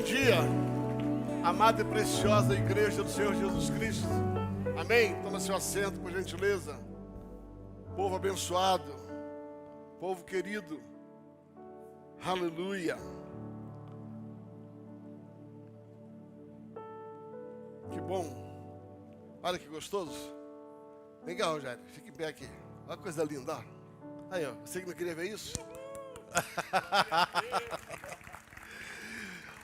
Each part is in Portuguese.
dia, amada e preciosa Igreja do Senhor Jesus Cristo. Amém? Toma seu assento, por gentileza. Povo abençoado, povo querido. Aleluia. Que bom. Olha que gostoso. Vem cá, Rogério, fica em pé aqui. Olha que coisa linda. Aí, ó, você que não queria ver isso?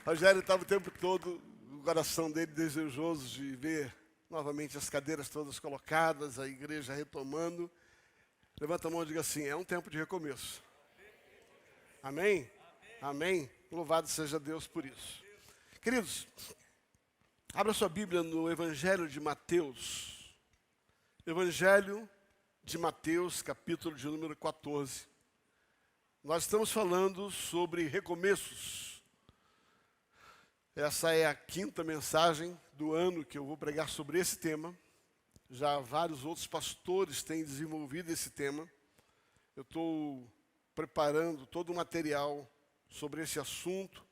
Rogério estava o tempo todo, o coração dele desejoso de ver novamente as cadeiras todas colocadas, a igreja retomando. Levanta a mão e diga assim: é um tempo de recomeço. Amém? Amém? Louvado seja Deus por isso. Queridos, abra sua Bíblia no Evangelho de Mateus. Evangelho de Mateus, capítulo de número 14. Nós estamos falando sobre recomeços. Essa é a quinta mensagem do ano que eu vou pregar sobre esse tema. Já vários outros pastores têm desenvolvido esse tema. Eu estou preparando todo o material sobre esse assunto.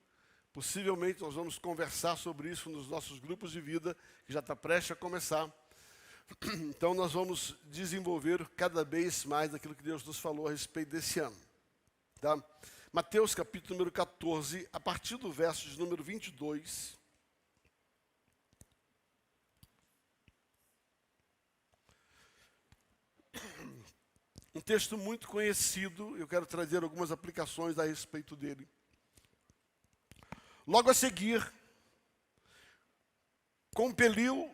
Possivelmente nós vamos conversar sobre isso nos nossos grupos de vida, que já está prestes a começar. Então nós vamos desenvolver cada vez mais aquilo que Deus nos falou a respeito desse ano. Tá? Mateus capítulo número 14, a partir do verso de número 22. Um texto muito conhecido, eu quero trazer algumas aplicações a respeito dele. Logo a seguir, compeliu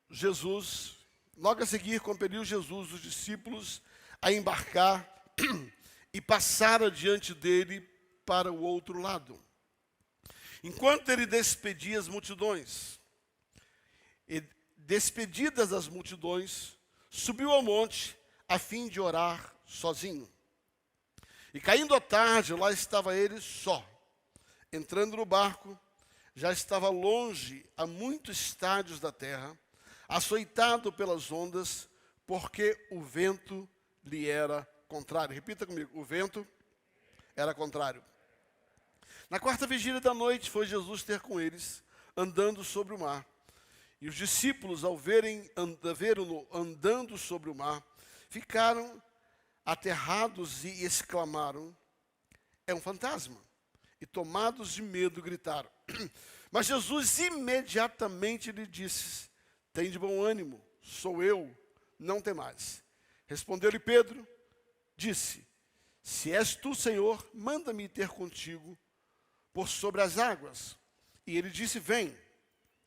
Jesus os discípulos a embarcar e passar adiante dele para o outro lado. Enquanto ele despedia as multidões, e despedidas as multidões, subiu ao monte a fim de orar sozinho. E caindo a tarde, lá estava ele só. Entrando no barco, já estava longe a muitos estádios da terra, açoitado pelas ondas, porque o vento lhe era contrário. Repita comigo: o vento era contrário. Na quarta vigília da noite foi Jesus ter com eles, andando sobre o mar. E os discípulos, ao ver-no andando sobre o mar, ficaram aterrados e exclamaram: é um fantasma. E tomados de medo gritaram. Mas Jesus imediatamente lhe disse: tem de bom ânimo, sou eu, não temais. Respondeu-lhe Pedro, disse: se és tu, Senhor, manda-me ter contigo por sobre as águas. E ele disse: vem.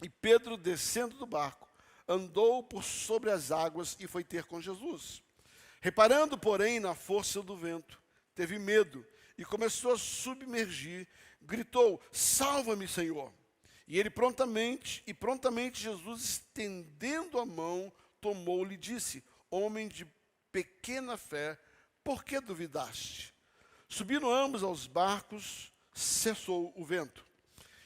E Pedro, descendo do barco, andou por sobre as águas e foi ter com Jesus. Reparando, porém, na força do vento, teve medo e começou a submergir, gritou: salva-me, Senhor. E ele prontamente Jesus, estendendo a mão, tomou-lhe e disse: homem de pequena fé, por que duvidaste? Subindo ambos aos barcos, cessou o vento.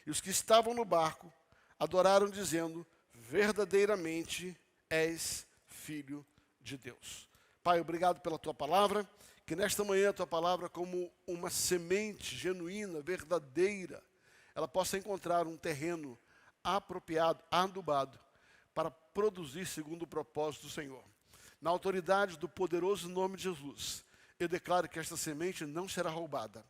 E os que estavam no barco adoraram, dizendo: verdadeiramente és filho de Deus. Pai, obrigado pela tua palavra, que nesta manhã a tua palavra, como uma semente genuína, verdadeira, ela possa encontrar um terreno apropriado, adubado, para produzir segundo o propósito do Senhor. Na autoridade do poderoso nome de Jesus, eu declaro que esta semente não será roubada,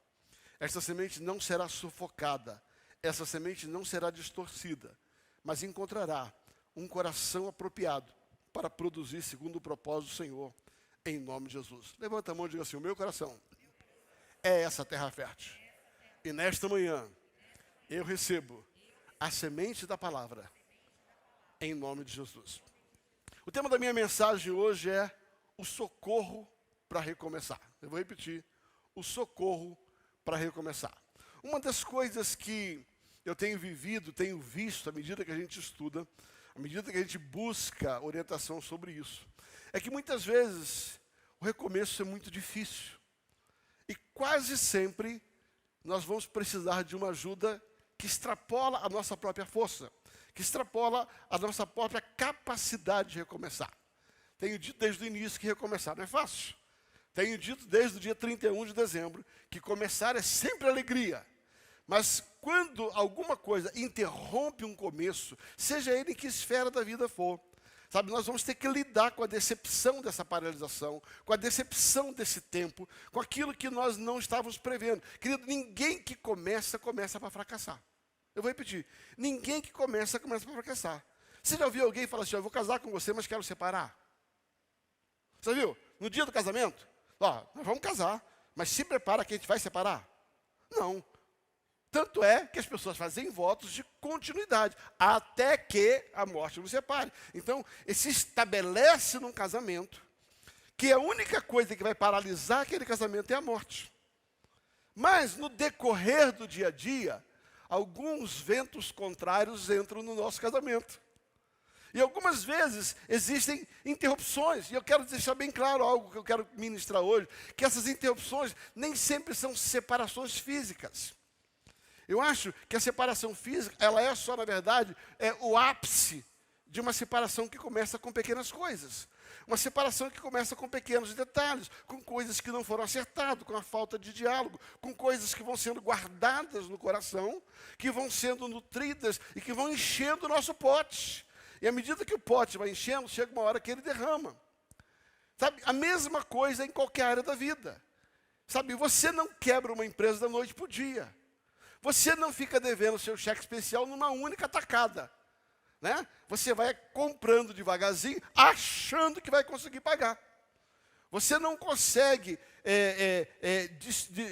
esta semente não será sufocada, essa semente não será distorcida, mas encontrará um coração apropriado para produzir segundo o propósito do Senhor, em nome de Jesus. Levanta a mão e diga assim: o meu coração é essa terra fértil. E nesta manhã, eu recebo a semente da palavra, em nome de Jesus. O tema da minha mensagem hoje é o socorro para recomeçar. Eu vou repetir: o socorro para recomeçar. Uma das coisas que eu tenho vivido, tenho visto, à medida que a gente estuda, à medida que a gente busca orientação sobre isso, é que muitas vezes o recomeço é muito difícil. E quase sempre nós vamos precisar de uma ajuda que extrapola a nossa própria força, que extrapola a nossa própria capacidade de recomeçar. Tenho dito desde o início que recomeçar não é fácil. Tenho dito desde o dia 31 de dezembro que começar é sempre alegria. Mas quando alguma coisa interrompe um começo, seja ele em que esfera da vida for, sabe, nós vamos ter que lidar com a decepção dessa paralisação, com a decepção desse tempo, com aquilo que nós não estávamos prevendo. Querido, ninguém que começa para fracassar. Eu vou repetir, ninguém que começa para fracassar. Você já ouviu alguém falar assim, eu vou casar com você, mas quero separar? Você viu? No dia do casamento, ó, nós vamos casar, mas se prepara que a gente vai separar? Não. Tanto é que as pessoas fazem votos de continuidade, até que a morte nos separe. Então, se estabelece num casamento que a única coisa que vai paralisar aquele casamento é a morte. Mas, no decorrer do dia a dia, alguns ventos contrários entram no nosso casamento. E algumas vezes existem interrupções, e eu quero deixar bem claro algo que eu quero ministrar hoje, que essas interrupções nem sempre são separações físicas. Eu acho que a separação física, ela é só, na verdade, o ápice de uma separação que começa com pequenas coisas. Uma separação que começa com pequenos detalhes, com coisas que não foram acertadas, com a falta de diálogo, com coisas que vão sendo guardadas no coração, que vão sendo nutridas e que vão enchendo o nosso pote. E à medida que o pote vai enchendo, chega uma hora que ele derrama. Sabe, a mesma coisa em qualquer área da vida. Sabe, você não quebra uma empresa da noite para o dia. Você não fica devendo seu cheque especial numa única tacada. Né? Você vai comprando devagarzinho, achando que vai conseguir pagar. Você não consegue,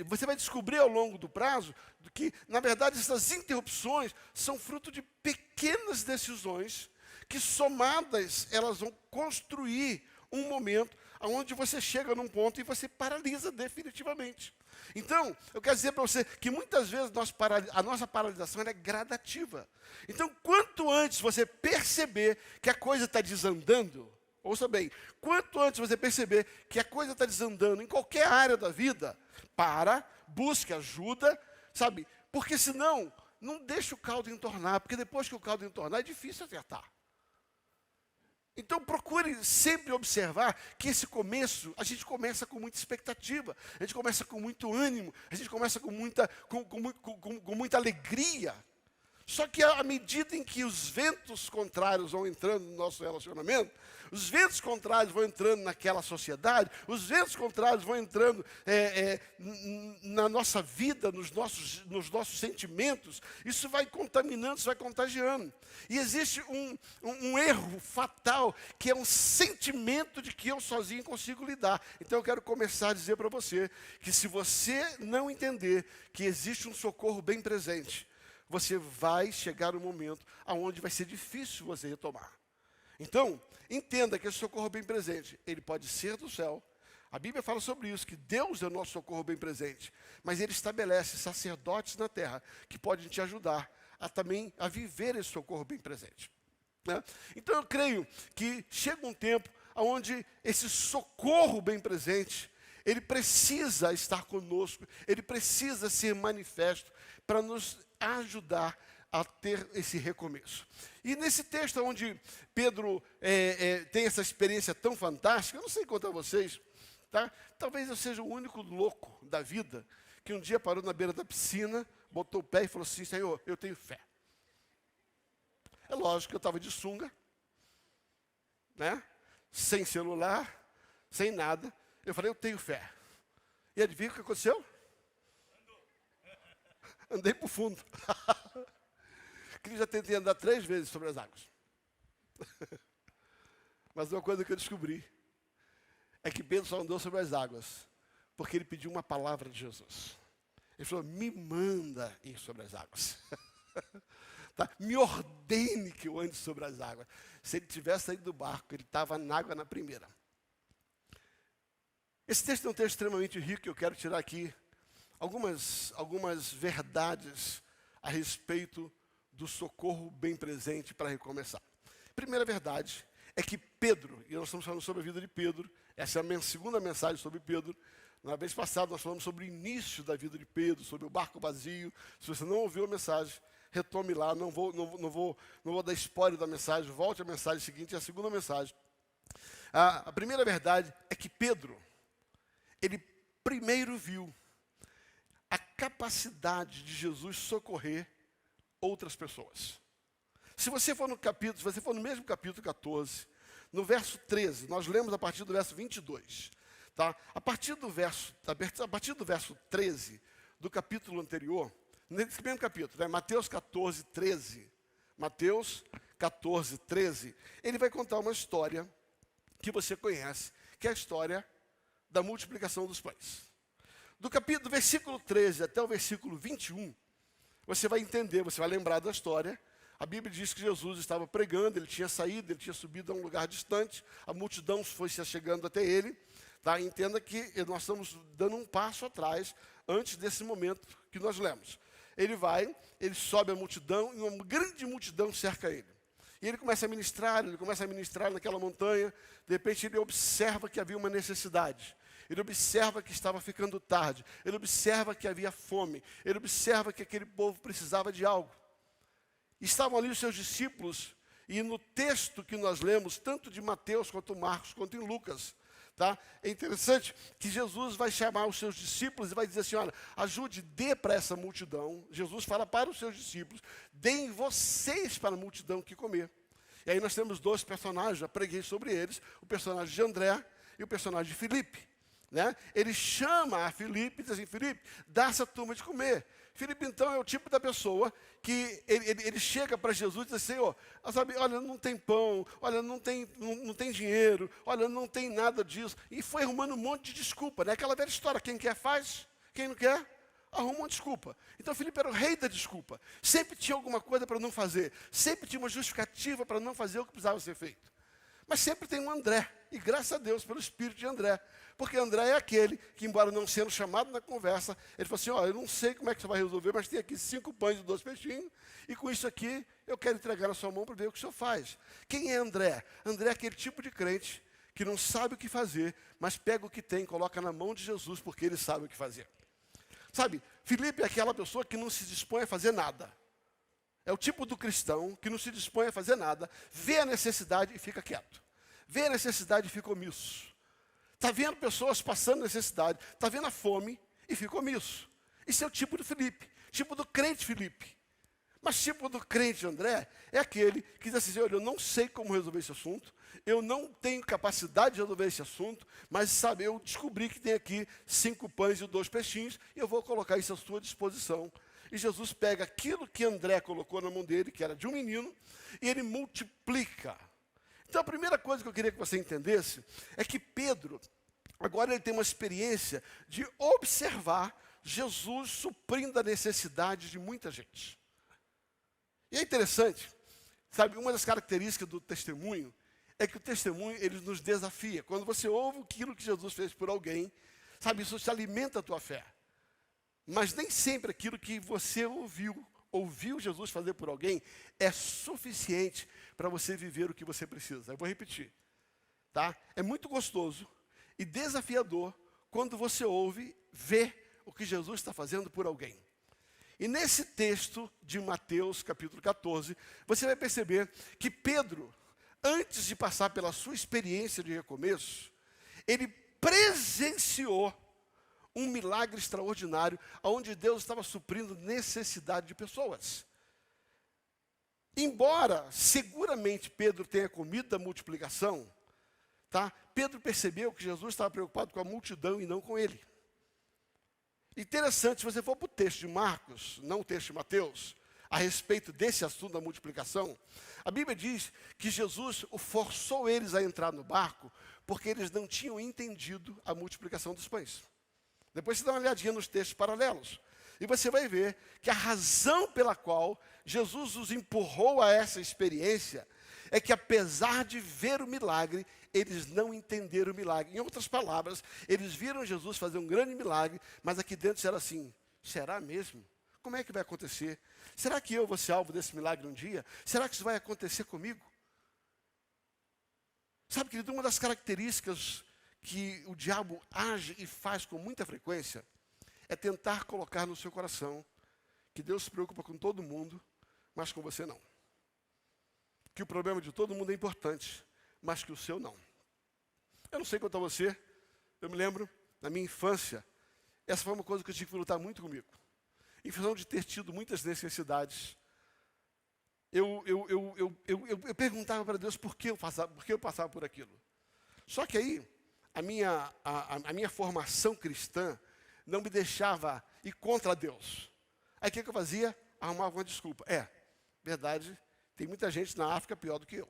você vai descobrir ao longo do prazo que, na verdade, essas interrupções são fruto de pequenas decisões que, somadas, elas vão construir um momento onde você chega num ponto e você paralisa definitivamente. Então, eu quero dizer para você que muitas vezes a nossa paralisação é gradativa. Então, quanto antes você perceber que a coisa está desandando, ouça bem, quanto antes você perceber que a coisa está desandando em qualquer área da vida, busque ajuda, sabe? Porque senão, não deixa o caldo entornar, porque depois que o caldo entornar é difícil acertar. Então, procure sempre observar que esse começo, a gente começa com muita expectativa, a gente começa com muito ânimo, a gente começa com muita alegria. Só que à medida em que os ventos contrários vão entrando no nosso relacionamento, os ventos contrários vão entrando naquela sociedade, os ventos contrários vão entrando na nossa vida, nos nossos sentimentos, isso vai contaminando, isso vai contagiando. E existe um erro fatal, que é um sentimento de que eu sozinho consigo lidar. Então eu quero começar a dizer para você, que se você não entender que existe um socorro bem presente, você vai chegar um momento onde vai ser difícil você retomar. Então, entenda que esse socorro bem presente, ele pode ser do céu. A Bíblia fala sobre isso, que Deus é o nosso socorro bem presente. Mas Ele estabelece sacerdotes na terra que podem te ajudar a viver esse socorro bem presente. Né? Então, eu creio que chega um tempo onde esse socorro bem presente, ele precisa estar conosco, ele precisa ser manifesto para nos ajudar a ter esse recomeço. E nesse texto onde Pedro tem essa experiência tão fantástica, eu não sei contar a vocês, tá? Talvez eu seja o único louco da vida que um dia parou na beira da piscina, botou o pé e falou assim, Senhor, eu tenho fé. É lógico que eu estava de sunga, né? Sem celular, sem nada. Eu falei, eu tenho fé. E adivinha o que aconteceu? Andei para o fundo. Já tentei andar 3 vezes sobre as águas. Mas uma coisa que eu descobri é que Pedro só andou sobre as águas porque ele pediu uma palavra de Jesus. Ele falou, me manda ir sobre as águas. Tá? Me ordene que eu ande sobre as águas. Se ele tivesse saído do barco, ele estava na água na primeira. Esse texto é um texto extremamente rico, eu quero tirar aqui algumas verdades a respeito do socorro bem presente para recomeçar. Primeira verdade é que Pedro, e nós estamos falando sobre a vida de Pedro, essa é a segunda mensagem sobre Pedro. Na vez passada nós falamos sobre o início da vida de Pedro, sobre o barco vazio. Se você não ouviu a mensagem, retome lá, não vou dar spoiler da mensagem, volte à mensagem seguinte, é a segunda mensagem. A primeira verdade é que Pedro, ele primeiro viu a capacidade de Jesus socorrer outras pessoas. Se você for no mesmo capítulo 14, no verso 13, nós lemos a partir do verso 22, tá? A partir do verso 13 do capítulo anterior, nesse mesmo capítulo, né? Mateus 14, 13, Mateus 14, 13, ele vai contar uma história que você conhece, que é a história da multiplicação dos pães. Do versículo 13 até o versículo 21, você vai entender, você vai lembrar da história. A Bíblia diz que Jesus estava pregando, ele tinha saído, ele tinha subido a um lugar distante, a multidão foi se chegando até ele. Tá? Entenda que nós estamos dando um passo atrás, antes desse momento que nós lemos. Ele sobe a multidão, e uma grande multidão cerca ele. E ele começa a ministrar naquela montanha. De repente ele observa que havia uma necessidade. Ele observa que estava ficando tarde. Ele observa que havia fome. Ele observa que aquele povo precisava de algo. Estavam ali os seus discípulos. E no texto que nós lemos, tanto de Mateus, quanto Marcos, quanto em Lucas, tá? É interessante que Jesus vai chamar os seus discípulos e vai dizer assim, olha, ajude, dê para essa multidão. Jesus fala para os seus discípulos, deem vocês para a multidão que comer. E aí nós temos dois personagens, já preguei sobre eles, o personagem de André e o personagem de Filipe. Né? Ele chama a Filipe e diz assim, Filipe, dá essa turma de comer. Filipe, então, é o tipo da pessoa que ele chega para Jesus e diz assim, Senhor, sabe, olha, não tem pão, olha, não tem dinheiro, olha, não tem nada disso. E foi arrumando um monte de desculpa, né? Aquela velha história, quem quer faz, quem não quer, arruma uma desculpa. Então, Filipe era o rei da desculpa. Sempre tinha alguma coisa para não fazer, sempre tinha uma justificativa para não fazer o que precisava ser feito. Mas sempre tem um André, e graças a Deus pelo espírito de André. Porque André é aquele que, embora não sendo chamado na conversa, ele falou assim, ó, eu não sei como é que você vai resolver, mas tem aqui 5 pães e 2 peixinhos, e com isso aqui eu quero entregar na sua mão para ver o que o senhor faz. Quem é André? André é aquele tipo de crente que não sabe o que fazer, mas pega o que tem e coloca na mão de Jesus, porque ele sabe o que fazer. Sabe, Filipe é aquela pessoa que não se dispõe a fazer nada. É o tipo do cristão que não se dispõe a fazer nada, vê a necessidade e fica quieto. Vê a necessidade e fica omisso. Está vendo pessoas passando necessidade, está vendo a fome e fica omisso. Isso é o tipo do Filipe, tipo do crente Filipe. Mas tipo do crente André é aquele que diz assim, olha, eu não sei como resolver esse assunto, eu não tenho capacidade de resolver esse assunto, mas sabe, eu descobri que tem aqui 5 pães e 2 peixinhos, e eu vou colocar isso à sua disposição. E Jesus pega aquilo que André colocou na mão dele, que era de um menino, e ele multiplica. Então a primeira coisa que eu queria que você entendesse é que Pedro, agora ele tem uma experiência de observar Jesus suprindo a necessidade de muita gente. E é interessante, sabe, uma das características do testemunho é que o testemunho, ele nos desafia. Quando você ouve aquilo que Jesus fez por alguém, sabe, isso te alimenta a tua fé. Mas nem sempre aquilo que você ouviu Jesus fazer por alguém, é suficiente para você viver o que você precisa. Eu vou repetir. Tá? É muito gostoso e desafiador quando você ouve, vê o que Jesus está fazendo por alguém. E nesse texto de Mateus, capítulo 14, você vai perceber que Pedro, antes de passar pela sua experiência de recomeço, ele presenciou um milagre extraordinário, onde Deus estava suprindo necessidade de pessoas. Embora, seguramente, Pedro tenha comido da multiplicação, tá? Pedro percebeu que Jesus estava preocupado com a multidão e não com ele. Interessante, se você for para o texto de Marcos, não o texto de Mateus, a respeito desse assunto da multiplicação, a Bíblia diz que Jesus forçou eles a entrar no barco, porque eles não tinham entendido a multiplicação dos pães. Depois você dá uma olhadinha nos textos paralelos. E você vai ver que a razão pela qual Jesus os empurrou a essa experiência é que, apesar de ver o milagre, eles não entenderam o milagre. Em outras palavras, eles viram Jesus fazer um grande milagre, mas aqui dentro era assim, será mesmo? Como é que vai acontecer? Será que eu vou ser alvo desse milagre um dia? Será que isso vai acontecer comigo? Sabe, querido, uma das características que o diabo age e faz com muita frequência é tentar colocar no seu coração que Deus se preocupa com todo mundo, mas com você não. Que o problema de todo mundo é importante, mas que o seu não. Eu não sei quanto a você, eu me lembro, na minha infância, essa foi uma coisa que eu tive que lutar muito comigo. em função de ter tido muitas necessidades, eu perguntava para Deus por que eu passava por aquilo. Só que aí, a minha formação cristã não me deixava ir contra Deus. Aí o que eu fazia? Arrumava uma desculpa. Verdade, tem muita gente na África pior do que eu.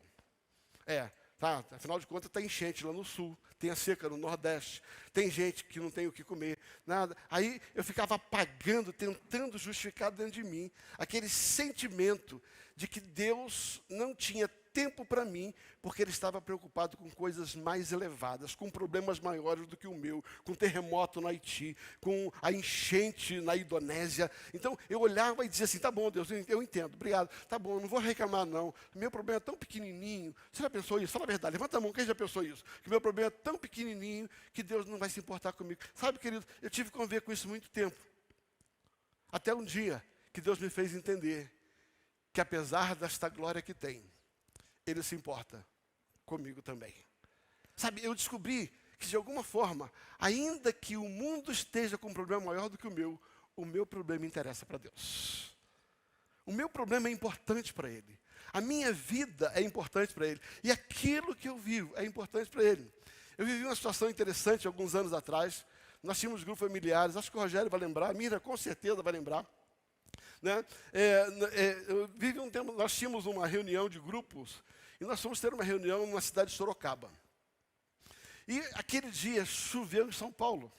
Afinal de contas, está enchente lá no sul, tem a seca no nordeste, tem gente que não tem o que comer, nada. Aí eu ficava apagando, tentando justificar dentro de mim aquele sentimento de que Deus não tinha tempo para mim, porque Ele estava preocupado com coisas mais elevadas, com problemas maiores do que o meu, com o terremoto no Haiti, com a enchente na Indonésia. Então eu olhava e dizia assim, tá bom, Deus, eu entendo, obrigado, tá bom, não vou reclamar não, meu problema é tão pequenininho. Você já pensou isso? Fala a verdade, levanta a mão, quem já pensou isso? Que meu problema é tão pequenininho que Deus não vai se importar comigo. Sabe, querido, eu tive que conviver com isso muito tempo. Até um dia que Deus me fez entender que apesar desta glória que tem, Ele se importa comigo também. Sabe, eu descobri que de alguma forma, ainda que o mundo esteja com um problema maior do que o meu problema interessa para Deus. O meu problema é importante para Ele. A minha vida é importante para Ele. E aquilo que eu vivo é importante para Ele. Eu vivi uma situação interessante alguns anos atrás. Nós tínhamos grupos familiares, acho que o Rogério vai lembrar, a Mira com certeza vai lembrar. Né? Eu vivi um tempo, nós tínhamos uma reunião de grupos e nós fomos ter uma reunião na cidade de Sorocaba. E aquele dia choveu em São Paulo.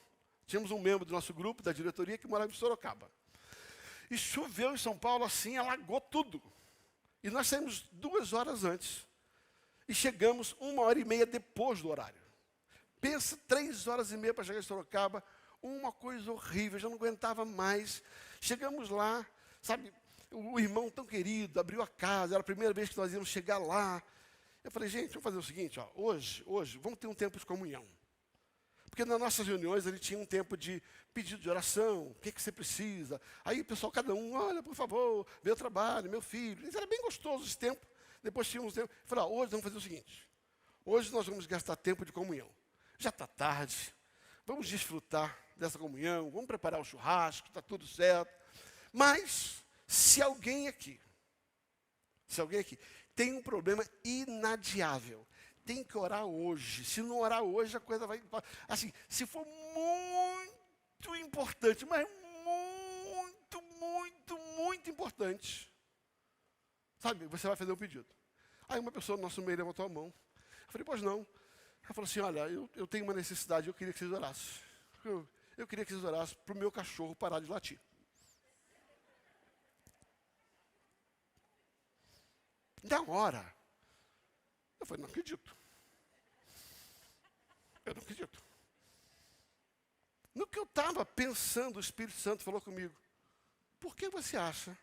Tínhamos um membro do nosso grupo, da diretoria, que morava em Sorocaba. E choveu em São Paulo assim, alagou tudo. E nós saímos 2 horas antes. E chegamos 1h30 depois do horário. Pensa, 3h30 para chegar em Sorocaba, uma coisa horrível, já não aguentava mais. Chegamos lá, sabe, o irmão tão querido, abriu a casa, era a primeira vez que nós íamos chegar lá. Eu falei, gente, vamos fazer o seguinte, hoje, vamos ter um tempo de comunhão. Porque nas nossas reuniões, ele tinha um tempo de pedido de oração, o que você precisa. Aí o pessoal, cada um, olha, por favor, meu trabalho, meu filho. Isso era bem gostoso esse tempo. Depois tínhamos tempo. Eu falei, hoje vamos fazer o seguinte, hoje nós vamos gastar tempo de comunhão. Já está tarde, vamos desfrutar dessa comunhão, vamos preparar o churrasco, está tudo certo. Mas, se alguém aqui tem um problema inadiável, tem que orar hoje. Se não orar hoje, a coisa vai... Assim, se for muito importante, mas muito importante, sabe, você vai fazer um pedido. Aí uma pessoa do nosso meio levantou a mão. Eu falei, pois não. Ela falou assim, olha, eu tenho uma necessidade, eu queria que vocês orassem. Eu queria que vocês orassem para o meu cachorro parar de latir. Na hora, eu falei, não acredito. Eu não acredito. No que eu estava pensando, o Espírito Santo falou comigo, por que você acha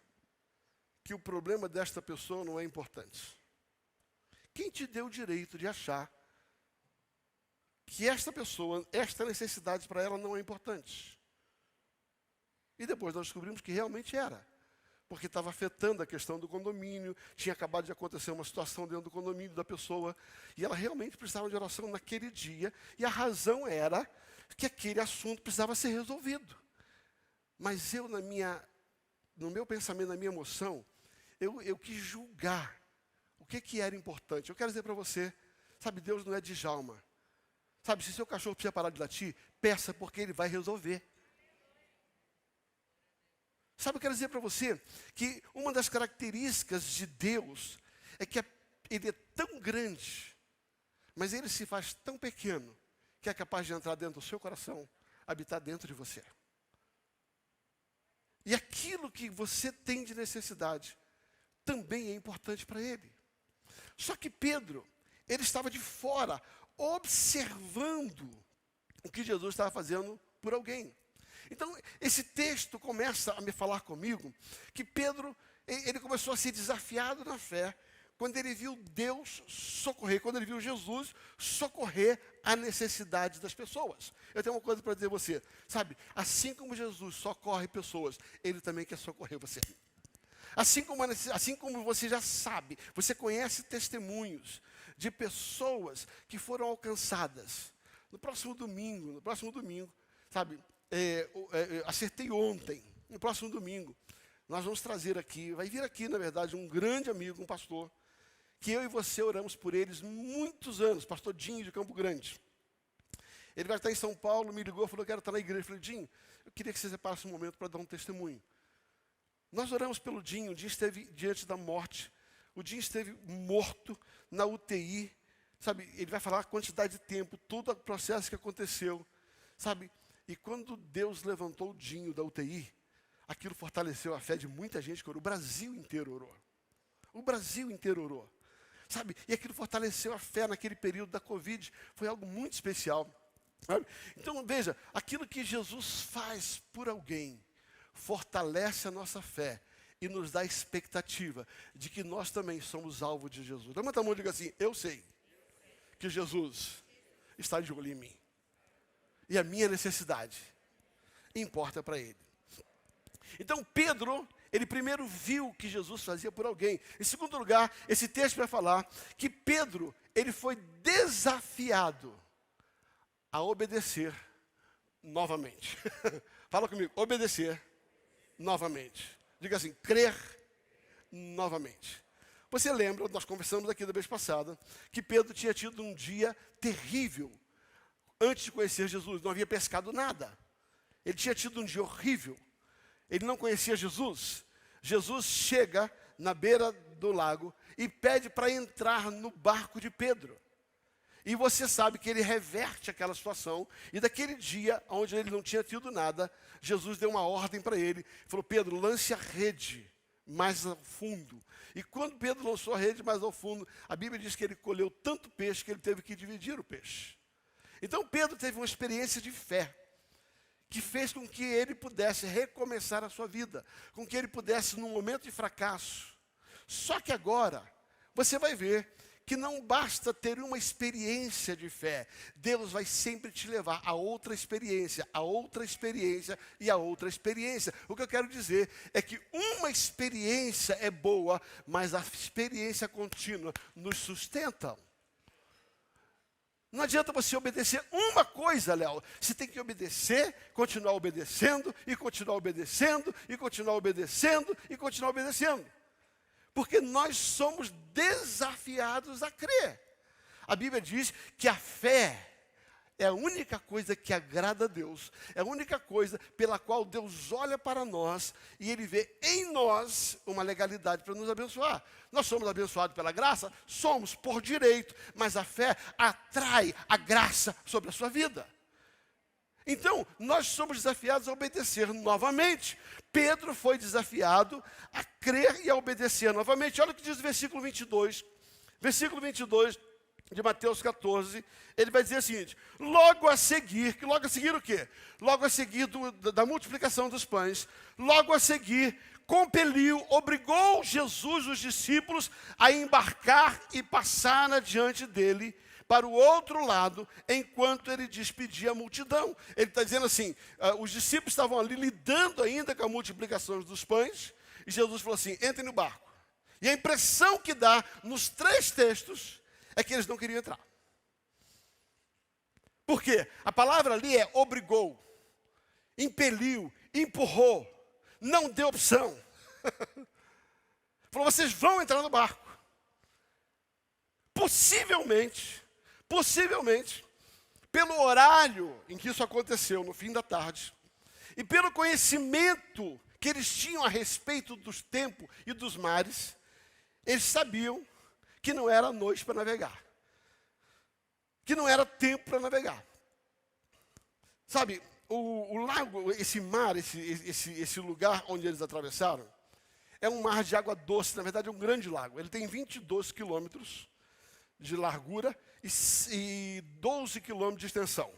que o problema desta pessoa não é importante? Quem te deu o direito de achar que esta pessoa, esta necessidade para ela não é importante? E depois nós descobrimos que realmente era. Porque estava afetando a questão do condomínio, tinha acabado de acontecer uma situação dentro do condomínio da pessoa, e ela realmente precisava de oração naquele dia, e a razão era que aquele assunto precisava ser resolvido. Mas eu, no meu pensamento, na minha emoção, eu quis julgar o que era importante. Eu quero dizer para você, sabe, Deus não é Djalma. Sabe, se seu cachorro precisa parar de latir, peça porque Ele vai resolver. Sabe, eu quero dizer para você que uma das características de Deus é que Ele é tão grande, mas Ele se faz tão pequeno, que é capaz de entrar dentro do seu coração, habitar dentro de você. E aquilo que você tem de necessidade, também é importante para Ele. Só que Pedro, ele estava de fora, observando o que Jesus estava fazendo por alguém. Então, esse texto começa a me falar comigo que Pedro, ele começou a ser desafiado na fé quando ele viu Deus socorrer, quando ele viu Jesus socorrer a necessidade das pessoas. Eu tenho uma coisa para dizer a você, sabe, assim como Jesus socorre pessoas, Ele também quer socorrer você. Assim como você já sabe, você conhece testemunhos de pessoas que foram alcançadas. No próximo domingo, sabe, acertei ontem no próximo domingo, nós vamos trazer aqui, vai vir aqui, na verdade, um grande amigo, um pastor, que eu e você oramos por eles muitos anos, pastor Dinho de Campo Grande. Ele vai estar em São Paulo, me ligou, falou, eu quero estar na igreja. Eu falei, Dinho, eu queria que você separasse um momento para dar um testemunho. Nós oramos pelo Dinho, o Dinho esteve diante da morte, o Dinho esteve morto na UTI, sabe, ele vai falar a quantidade de tempo, todo o processo que aconteceu, sabe, e quando Deus levantou o Dinho da UTI, aquilo fortaleceu a fé de muita gente que orou, o Brasil inteiro orou, o Brasil inteiro orou, sabe, e aquilo fortaleceu a fé naquele período da Covid, foi algo muito especial, sabe? Então veja, aquilo que Jesus faz por alguém, fortalece a nossa fé, e nos dá a expectativa de que nós também somos alvo de Jesus. Levanta a mão e diga assim, eu sei que Jesus está de olho em mim. E a minha necessidade importa para ele. Então Pedro, ele primeiro viu o que Jesus fazia por alguém. Em segundo lugar, esse texto vai falar que Pedro, ele foi desafiado a obedecer novamente. Fala comigo, obedecer novamente. Diga assim, crer novamente. Você lembra, nós conversamos aqui da vez passada, que Pedro tinha tido um dia terrível antes de conhecer Jesus. Não havia pescado nada. Ele tinha tido um dia horrível. Ele não conhecia Jesus. Jesus chega na beira do lago e pede para entrar no barco de Pedro. E você sabe que ele reverte aquela situação. E daquele dia, onde ele não tinha tido nada, Jesus deu uma ordem para ele. Falou, Pedro, lance a rede mais ao fundo. E quando Pedro lançou a rede mais ao fundo, a Bíblia diz que ele colheu tanto peixe que ele teve que dividir o peixe. Então Pedro teve uma experiência de fé, que fez com que ele pudesse recomeçar a sua vida, com que ele pudesse, num momento de fracasso. Só que agora, você vai ver que não basta ter uma experiência de fé. Deus vai sempre te levar a outra experiência, a outra experiência e a outra experiência. O que eu quero dizer é que uma experiência é boa, mas a experiência contínua nos sustenta. Não adianta você obedecer uma coisa, Léo. Você tem que obedecer, continuar obedecendo, e continuar obedecendo, e continuar obedecendo, e continuar obedecendo. Porque nós somos desafiados a crer. A Bíblia diz que a fé é a única coisa que agrada a Deus. É a única coisa pela qual Deus olha para nós e Ele vê em nós uma legalidade para nos abençoar. Nós somos abençoados pela graça? Somos, por direito. Mas a fé atrai a graça sobre a sua vida. Então, nós somos desafiados a obedecer novamente. Pedro foi desafiado a crer e a obedecer novamente. Olha o que diz o versículo 22. Versículo 22 de Mateus 14, ele vai dizer o seguinte, logo a seguir o quê? Logo a seguir da multiplicação dos pães, logo a seguir, obrigou Jesus os discípulos a embarcar e passar adiante dele, para o outro lado, enquanto ele despedia a multidão. Ele está dizendo assim, os discípulos estavam ali lidando ainda com a multiplicação dos pães, e Jesus falou assim, entrem no barco. E a impressão que dá nos três textos é que eles não queriam entrar. Por quê? A palavra ali é obrigou, impeliu, empurrou, não deu opção. Falou, vocês vão entrar no barco. Possivelmente, pelo horário em que isso aconteceu, no fim da tarde, e pelo conhecimento que eles tinham a respeito dos tempos e dos mares, eles sabiam que não era noite para navegar, que não era tempo para navegar. Sabe, o lago, esse mar, esse lugar onde eles atravessaram, é um mar de água doce, na verdade é um grande lago. Ele tem 22 quilômetros de largura e 12 quilômetros de extensão.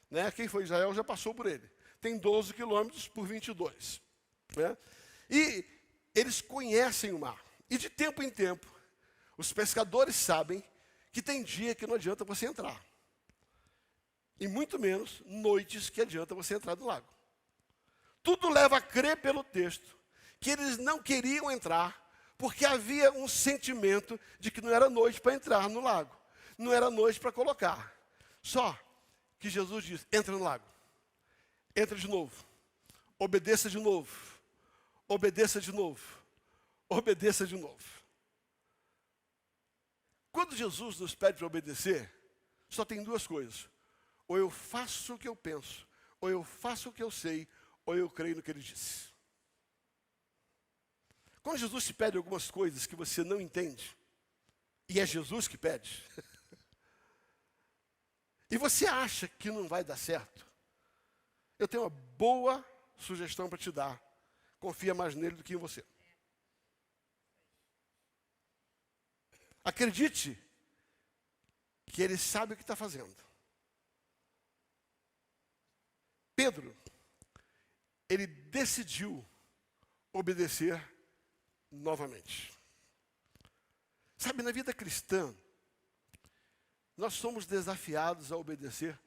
Né? Quem foi Israel já passou por ele. Tem 12 quilômetros por 22. Né? E eles conhecem o mar. E de tempo em tempo, os pescadores sabem que tem dia que não adianta você entrar. E muito menos noites que adianta você entrar no lago. Tudo leva a crer pelo texto que eles não queriam entrar porque havia um sentimento de que não era noite para entrar no lago. Não era noite para colocar. Só que Jesus diz, entra no lago. Entra de novo. Obedeça de novo. Obedeça de novo. Obedeça de novo. Quando Jesus nos pede para obedecer, só tem duas coisas. Ou eu faço o que eu penso, ou eu faço o que eu sei, ou eu creio no que ele disse. Quando Jesus te pede algumas coisas que você não entende, e é Jesus que pede, e você acha que não vai dar certo, eu tenho uma boa sugestão para te dar. Confia mais nele do que em você. Acredite que ele sabe o que está fazendo. Pedro, ele decidiu obedecer novamente. Sabe, na vida cristã, nós somos desafiados a obedecer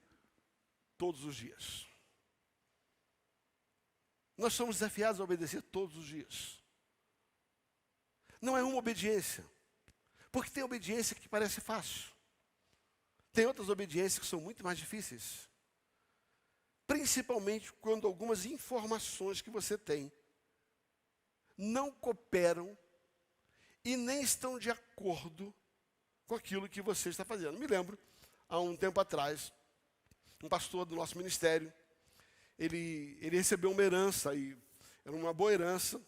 todos os dias. Nós somos desafiados a obedecer todos os dias. Não é uma obediência. Porque tem obediência que parece fácil. Tem outras obediências que são muito mais difíceis. Principalmente quando algumas informações que você tem não cooperam e nem estão de acordo com aquilo que você está fazendo. Me lembro, há um tempo atrás, um pastor do nosso ministério, ele recebeu uma herança, e era uma boa herança,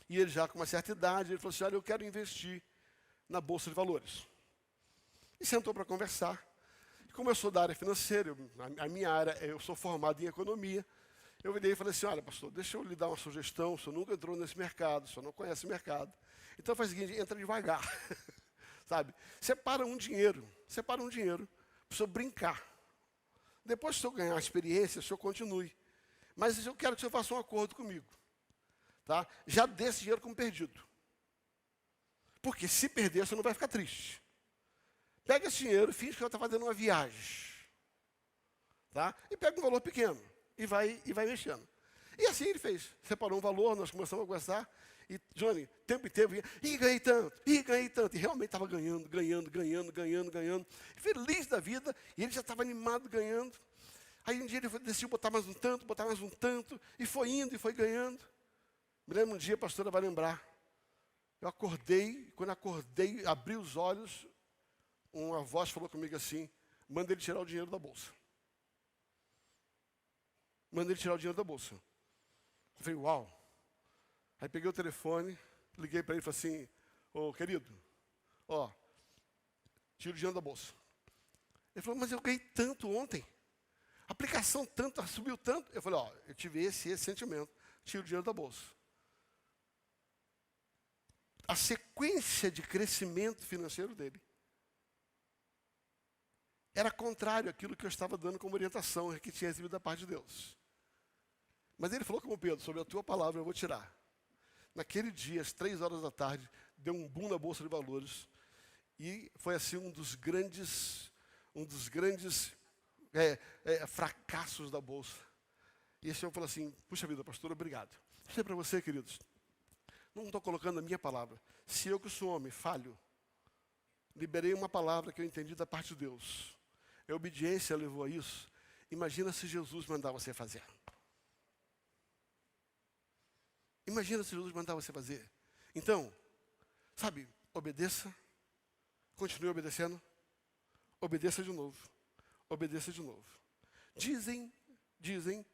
e ele já com uma certa idade, ele falou assim, olha, eu quero investir na Bolsa de Valores. E sentou para conversar. E como eu sou da área financeira, a minha área, eu sou formado em economia, eu virei e falei assim, olha, pastor, deixa eu lhe dar uma sugestão, o senhor nunca entrou nesse mercado, o senhor não conhece o mercado. Então faz o seguinte, entra devagar, sabe? Separa um dinheiro para o senhor brincar. Depois, se eu ganhar experiência, o senhor continue. Mas eu quero que o senhor faça um acordo comigo. Tá? Já dê esse dinheiro como perdido. Porque se perder, você não vai ficar triste. Pega esse dinheiro e finge que você está fazendo uma viagem. Tá? E pega um valor pequeno. E vai mexendo. E assim ele fez. Separou um valor, nós começamos a conversar. E, Johnny, tempo inteiro, ganhei tanto. E realmente estava ganhando. Feliz da vida. E ele já estava animado ganhando. Aí um dia ele decidiu botar mais um tanto. E foi indo e foi ganhando. Me lembro um dia, a pastora vai lembrar. Eu acordei, quando acordei, abri os olhos, uma voz falou comigo assim, manda ele tirar o dinheiro da bolsa. Manda ele tirar o dinheiro da bolsa. Eu falei, uau. Aí peguei o telefone, liguei para ele e falei assim, ô querido, ó, tira o dinheiro da bolsa. Ele falou, mas eu ganhei tanto ontem. A aplicação tanto, subiu tanto. Eu falei, ó, eu tive esse sentimento, tira o dinheiro da bolsa. A sequência de crescimento financeiro dele era contrário àquilo que eu estava dando como orientação, que tinha recebido da parte de Deus. Mas ele falou como Pedro, sobre a tua palavra eu vou tirar. Naquele dia, às 3 horas da tarde, deu um boom na Bolsa de Valores. E foi assim um dos grandes fracassos da Bolsa. E esse homem falou assim, puxa vida, pastor, obrigado. Isso é para você, queridos. Não estou colocando a minha palavra. Se eu que sou homem, falho, liberei uma palavra que eu entendi da parte de Deus. A obediência levou a isso. Imagina se Jesus mandar você fazer. Imagina se Jesus mandar você fazer. Então, sabe, obedeça, continue obedecendo, obedeça de novo, obedeça de novo. Dizem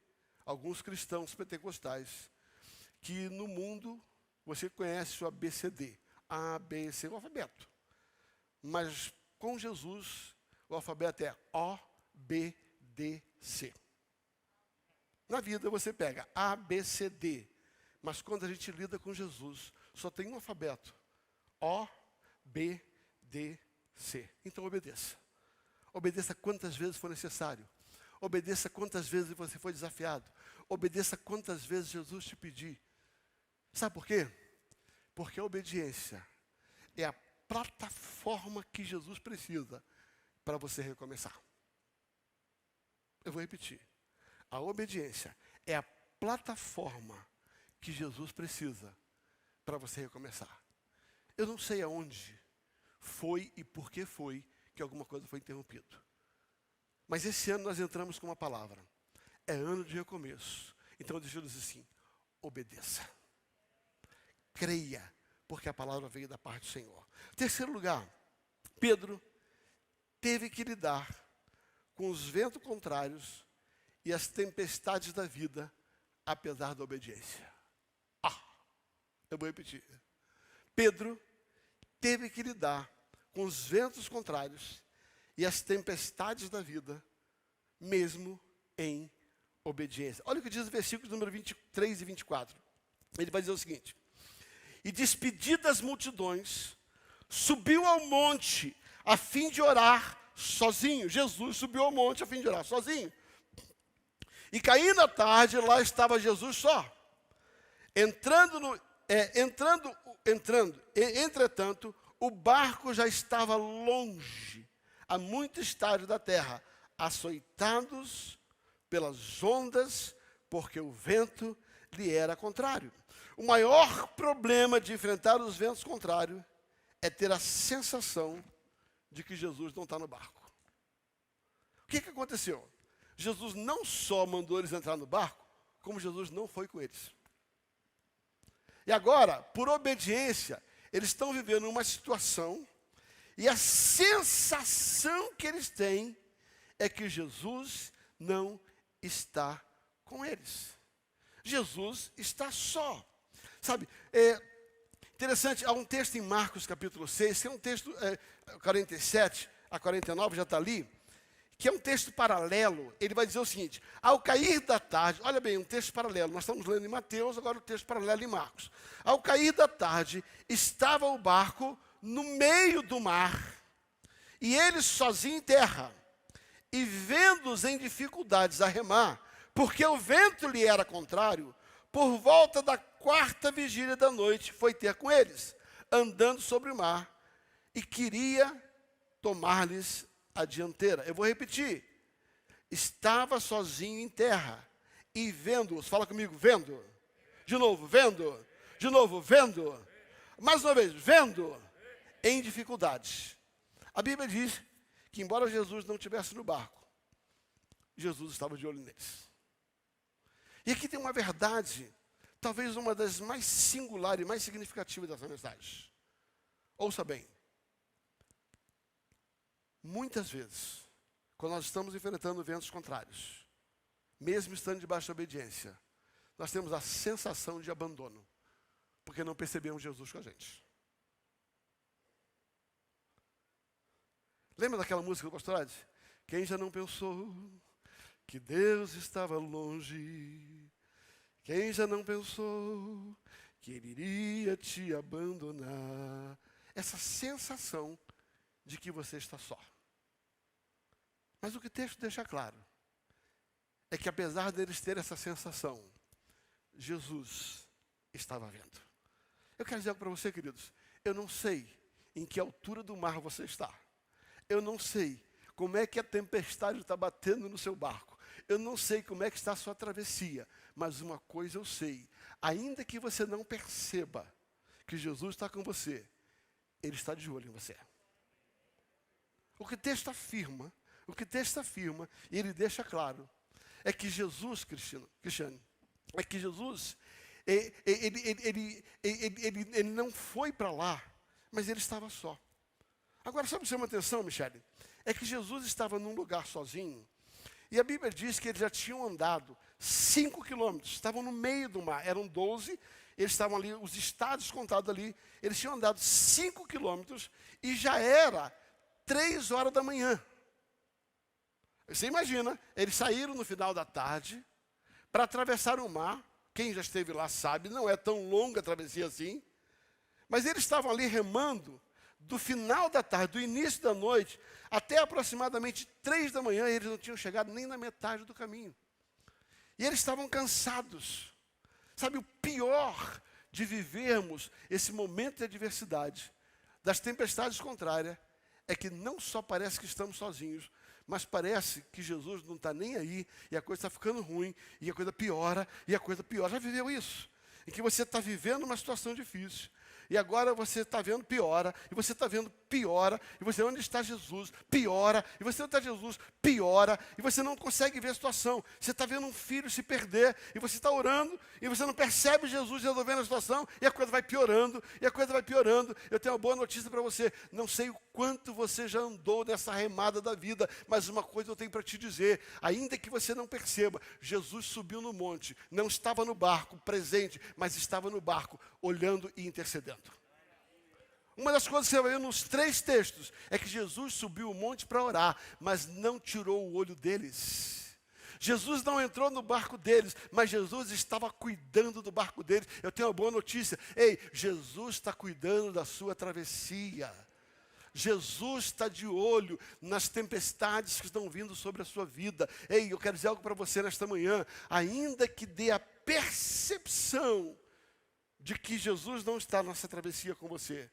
alguns cristãos pentecostais que no mundo você conhece o ABCD, A, B, C, o alfabeto. Mas com Jesus, o alfabeto é O, B, D, C. Na vida você pega A, B, C, D. Mas quando a gente lida com Jesus, só tem um alfabeto. O, B, D, C. Então obedeça. Obedeça quantas vezes for necessário. Obedeça quantas vezes você foi desafiado. Obedeça quantas vezes Jesus te pedir. Sabe por quê? Porque a obediência é a plataforma que Jesus precisa para você recomeçar. Eu vou repetir. A obediência é a plataforma que Jesus precisa para você recomeçar. Eu não sei aonde foi e por que foi que alguma coisa foi interrompida. Mas esse ano nós entramos com uma palavra. É ano de recomeço. Então deixa eu dizer assim, obedeça. Creia, porque a palavra veio da parte do Senhor. Terceiro lugar, Pedro teve que lidar com os ventos contrários e as tempestades da vida, apesar da obediência. Eu vou repetir. Pedro teve que lidar com os ventos contrários e as tempestades da vida, mesmo em obediência. Olha o que diz o versículo número 23 e 24. Ele vai dizer o seguinte: e despedidas as multidões, subiu ao monte a fim de orar sozinho. Jesus subiu ao monte a fim de orar sozinho. E caindo a tarde, lá estava Jesus só. Entretanto, o barco já estava longe, a muito estádio da terra, açoitados pelas ondas, porque o vento lhe era contrário. O maior problema de enfrentar os ventos contrários é ter a sensação de que Jesus não está no barco. O que aconteceu? Jesus não só mandou eles entrar no barco, como Jesus não foi com eles. E agora, por obediência, eles estão vivendo uma situação e a sensação que eles têm é que Jesus não está com eles. Jesus está só. Sabe, interessante, há um texto em Marcos capítulo 6, que é um texto 47 a 49, já está ali, que é um texto paralelo. Ele vai dizer o seguinte: ao cair da tarde, olha bem, um texto paralelo, nós estamos lendo em Mateus, agora o texto paralelo em Marcos. Ao cair da tarde, estava o barco no meio do mar, e ele sozinho em terra, e vendo-os em dificuldades a remar, porque o vento lhe era contrário, por volta da 4ª vigília da noite, foi ter com eles, andando sobre o mar, e queria tomar-lhes a dianteira. Eu vou repetir. Estava sozinho em terra, e vendo-os, fala comigo, vendo. De novo, vendo. De novo, vendo. Mais uma vez, vendo. Em dificuldades. A Bíblia diz que, embora Jesus não estivesse no barco, Jesus estava de olho neles. E aqui tem uma verdade, talvez uma das mais singulares e mais significativas dessa mensagem. Ouça bem. Muitas vezes, quando nós estamos enfrentando ventos contrários, mesmo estando debaixo da obediência, nós temos a sensação de abandono, porque não percebemos Jesus com a gente. Lembra daquela música do pastor Ed? Quem já não pensou que Deus estava longe? Quem já não pensou que Ele iria te abandonar? Essa sensação de que você está só. Mas o que o texto deixa claro é que, apesar deles terem essa sensação, Jesus estava vendo. Eu quero dizer algo para você, queridos. Eu não sei em que altura do mar você está. Eu não sei como é que a tempestade está batendo no seu barco. Eu não sei como é que está a sua travessia. Mas uma coisa eu sei. Ainda que você não perceba que Jesus está com você, Ele está de olho em você. O que o texto afirma, e ele deixa claro, é que Jesus, Cristiano, é que Jesus, ele não foi para lá, mas ele estava só. Agora, sabe o que chama atenção, Michele? É que Jesus estava num lugar sozinho, e a Bíblia diz que eles já tinham andado 5 quilômetros, estavam no meio do mar, eram 12, eles estavam ali, os estados contados ali, eles tinham andado 5 quilômetros, e já era 3 horas da manhã. Você imagina, eles saíram no final da tarde para atravessar o mar. Quem já esteve lá sabe, não é tão longa a travessia assim. Mas eles estavam ali remando do final da tarde, do início da noite, até aproximadamente 3 da manhã, e eles não tinham chegado nem na metade do caminho. E eles estavam cansados. Sabe, o pior de vivermos esse momento de adversidade, das tempestades contrárias, é que não só parece que estamos sozinhos, mas parece que Jesus não está nem aí, e a coisa está ficando ruim, e a coisa piora, e a coisa piora. Já viveu isso? Em que você está vivendo uma situação difícil, E agora você está vendo, piora. E você está vendo, piora. E você, onde está Jesus? Piora. E você, onde está Jesus? Piora. E você não consegue ver a situação. Você está vendo um filho se perder. E você está orando. E você não percebe Jesus resolvendo a situação. E a coisa vai piorando. E a coisa vai piorando. Eu tenho uma boa notícia para você. Não sei o quanto você já andou nessa remada da vida. Mas uma coisa eu tenho para te dizer. Ainda que você não perceba, Jesus subiu no monte. Não estava no barco presente, mas estava no barco olhando e intercedendo. Uma das coisas que você vai ver nos 3 textos é que Jesus subiu o monte para orar, mas não tirou o olho deles. Jesus não entrou no barco deles, mas Jesus estava cuidando do barco deles. Eu tenho uma boa notícia. Ei, Jesus está cuidando da sua travessia. Jesus está de olho nas tempestades que estão vindo sobre a sua vida. Ei, eu quero dizer algo para você nesta manhã. Ainda que dê a percepção de que Jesus não está nessa travessia com você,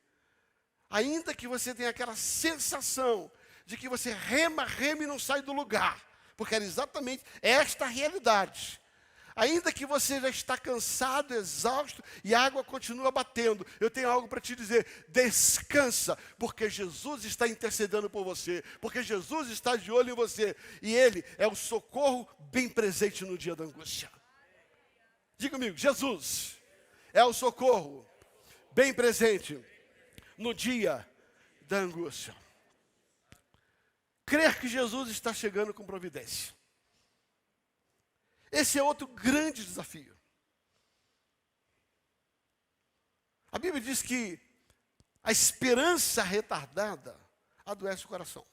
ainda que você tenha aquela sensação de que você rema e não sai do lugar, porque era exatamente esta a realidade. Ainda que você já está cansado, exausto, e a água continua batendo, eu tenho algo para te dizer: descansa, porque Jesus está intercedendo por você, porque Jesus está de olho em você, e Ele é o socorro bem presente no dia da angústia. Diga comigo, Jesus é o socorro bem presente no dia da angústia. Crer que Jesus está chegando com providência. Esse é outro grande desafio. A Bíblia diz que a esperança retardada adoece o coração.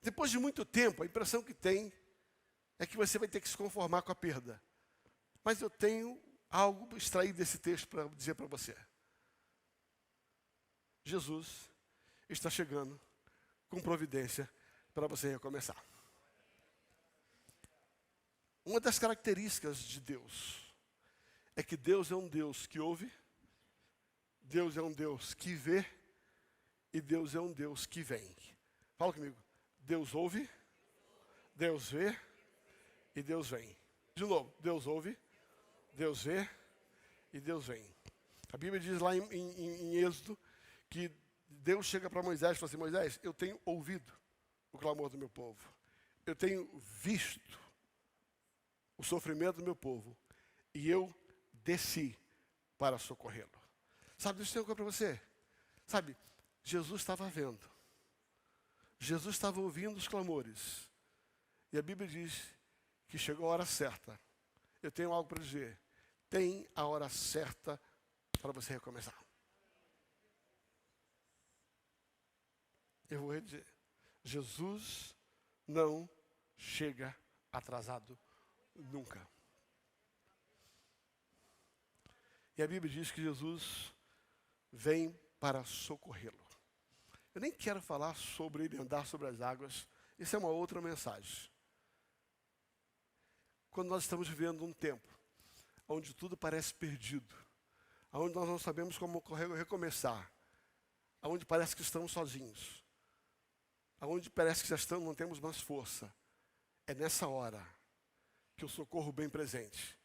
Depois de muito tempo, a impressão que tem é que você vai ter que se conformar com a perda. Mas eu tenho algo extraído desse texto para dizer para você. Jesus está chegando com providência para você recomeçar. Uma das características de Deus é que Deus é um Deus que ouve, Deus é um Deus que vê e Deus é um Deus que vem. Fala comigo. Deus ouve, Deus vê e Deus vem. De novo, Deus ouve, Deus vê e Deus vem. A Bíblia diz lá em Êxodo que Deus chega para Moisés e fala assim: Moisés, eu tenho ouvido o clamor do meu povo. Eu tenho visto o sofrimento do meu povo. E eu desci para socorrê-lo. Sabe, deixa eu dizer uma coisa para você. Sabe, Jesus estava vendo. Jesus estava ouvindo os clamores. E a Bíblia diz que chegou a hora certa. Eu tenho algo para dizer. Tem a hora certa para você recomeçar. Eu vou dizer. Jesus não chega atrasado nunca. E a Bíblia diz que Jesus vem para socorrê-lo. Eu nem quero falar sobre ele andar sobre as águas. Isso é uma outra mensagem. Quando nós estamos vivendo um tempo onde tudo parece perdido, onde nós não sabemos como recomeçar, onde parece que estamos sozinhos, onde parece que já estamos, não temos mais força, é nessa hora que o socorro bem presente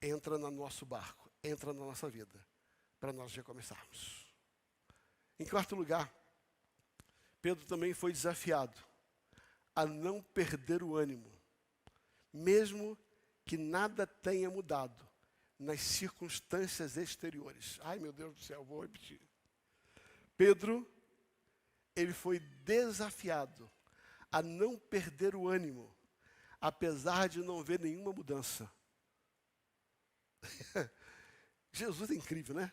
entra no nosso barco, entra na nossa vida, para nós recomeçarmos. Em quarto lugar, Pedro também foi desafiado a não perder o ânimo, mesmo que nada tenha mudado nas circunstâncias exteriores. Ai, meu Deus do céu, vou repetir. Pedro, ele foi desafiado a não perder o ânimo, apesar de não ver nenhuma mudança. Jesus é incrível, né?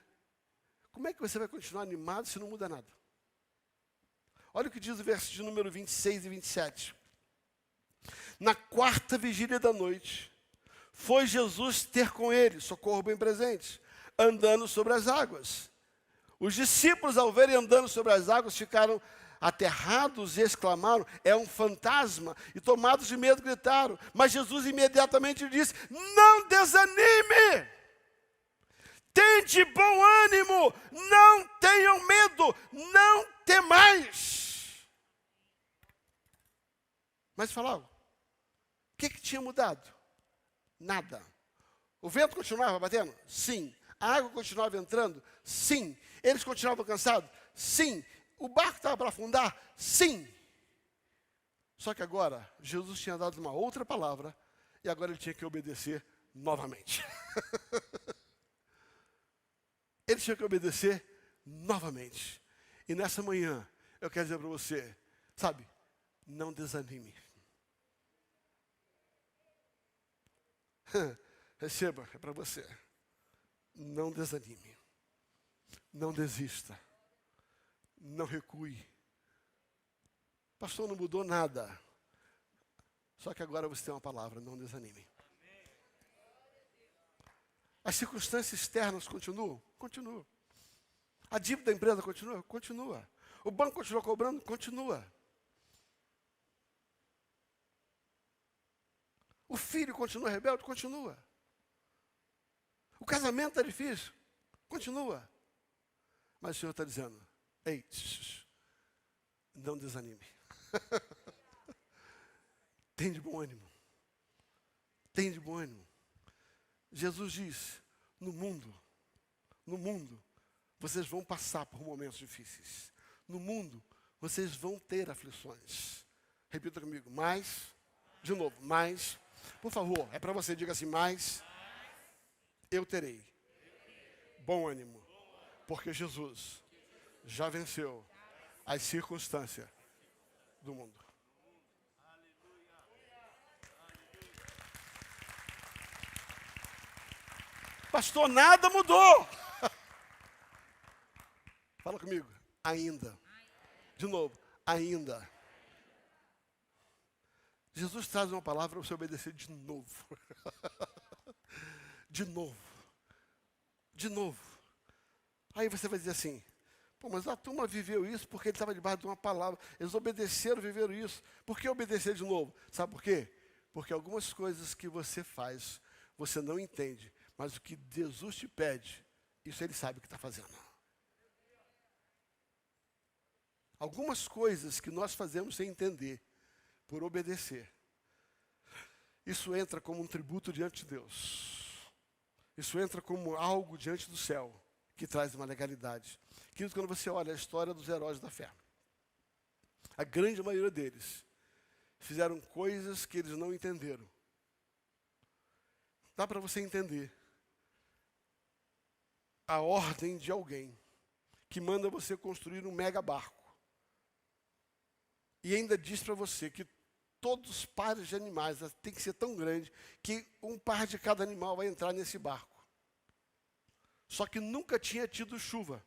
Como é que você vai continuar animado se não muda nada? Olha o que diz o verso de número 26 e 27. Na quarta vigília da noite, foi Jesus ter com ele, socorro bem presente, andando sobre as águas. Os discípulos, ao verem andando sobre as águas, ficaram aterrados e exclamaram: é um fantasma. E tomados de medo gritaram. Mas Jesus imediatamente disse: não desanime, tende bom ânimo, não tenham medo, não temais. Mas falaram, o que tinha mudado? Nada. O vento continuava batendo? Sim. A água continuava entrando? Sim. Eles continuavam cansados? Sim. O barco estava para afundar? Sim. Só que agora, Jesus tinha dado uma outra palavra, e agora ele tinha que obedecer novamente. Ele tinha que obedecer novamente. E nessa manhã, eu quero dizer para você, sabe, não desanime. Receba, é para você. Não desanime. Não desista. Não recue. Pastor, não mudou nada. Só que agora você tem uma palavra, não desanime. As circunstâncias externas continuam? Continuam. A dívida da empresa continua? Continua. O banco continua cobrando? Continua. O filho continua rebelde? Continua. O casamento está difícil? Continua. Mas o Senhor está dizendo, ei, não desanime. Tem de bom ânimo. Tem de bom ânimo. Jesus diz, no mundo, vocês vão passar por momentos difíceis. No mundo, vocês vão ter aflições. Repita comigo, de novo, por favor, é para você, diga assim, eu terei bom ânimo, porque Jesus já venceu as circunstâncias do mundo. Pastor, nada mudou. Fala comigo, ainda. De novo, ainda. Jesus traz uma palavra para você obedecer de novo. De novo. De novo. Aí você vai dizer assim, pô, mas a turma viveu isso porque ele estava debaixo de uma palavra. Eles obedeceram, viveram isso. Por que obedecer de novo? Sabe por quê? Porque algumas coisas que você faz, você não entende. Mas o que Jesus te pede, isso ele sabe o que está fazendo. Algumas coisas que nós fazemos sem entender, por obedecer. Isso entra como um tributo diante de Deus. Isso entra como algo diante do céu, que traz uma legalidade. Querido, quando você olha a história dos heróis da fé, a grande maioria deles fizeram coisas que eles não entenderam. Dá para você entender a ordem de alguém que manda você construir um mega barco. E ainda diz para você que todos os pares de animais tem que ser tão grande que um par de cada animal vai entrar nesse barco. Só que nunca tinha tido chuva.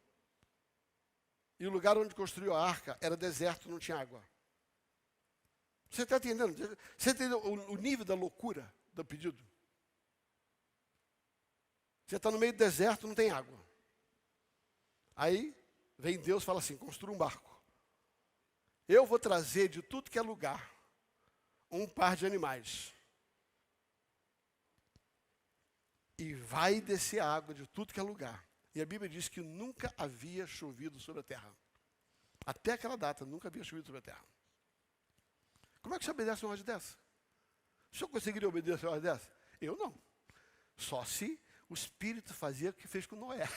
E o lugar onde construiu a arca era deserto, não tinha água. Você está entendendo? Você entendeu o nível da loucura do pedido? Você está no meio do deserto, não tem água. Aí vem Deus e fala assim, construa um barco. Eu vou trazer de tudo que é lugar um par de animais. E vai descer água de tudo que é lugar. E a Bíblia diz que nunca havia chovido sobre a terra. Até aquela data, nunca havia chovido sobre a terra. Como é que você obedece uma ordem dessa? O senhor conseguiria obedecer uma ordem dessa? Eu não. Só se o Espírito fazia o que fez com Noé.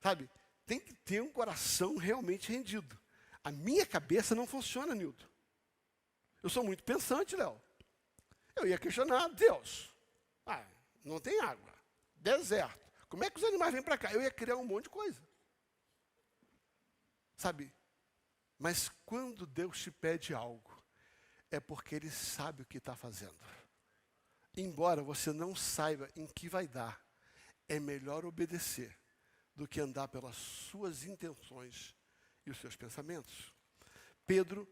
Sabe? Tem que ter um coração realmente rendido. A minha cabeça não funciona, Nilton. Eu sou muito pensante, Léo. Eu ia questionar Deus. Não tem água. Deserto. Como é que os animais vêm para cá? Eu ia criar um monte de coisa. Sabe? Mas quando Deus te pede algo, é porque Ele sabe o que está fazendo. Embora você não saiba em que vai dar, é melhor obedecer do que andar pelas suas intenções e os seus pensamentos. Pedro,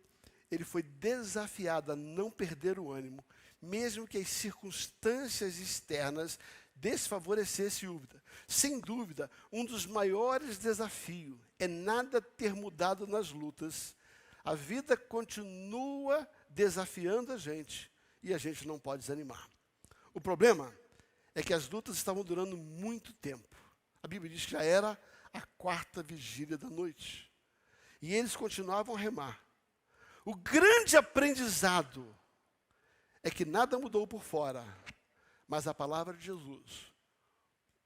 ele foi desafiado a não perder o ânimo, mesmo que as circunstâncias externas desfavorecessem o vida. Sem dúvida, um dos maiores desafios é nada ter mudado nas lutas. A vida continua desafiando a gente e a gente não pode desanimar. O problema é que as lutas estavam durando muito tempo. A Bíblia diz que já era a 4ª vigília da noite. E eles continuavam a remar. O grande aprendizado é que nada mudou por fora, mas a palavra de Jesus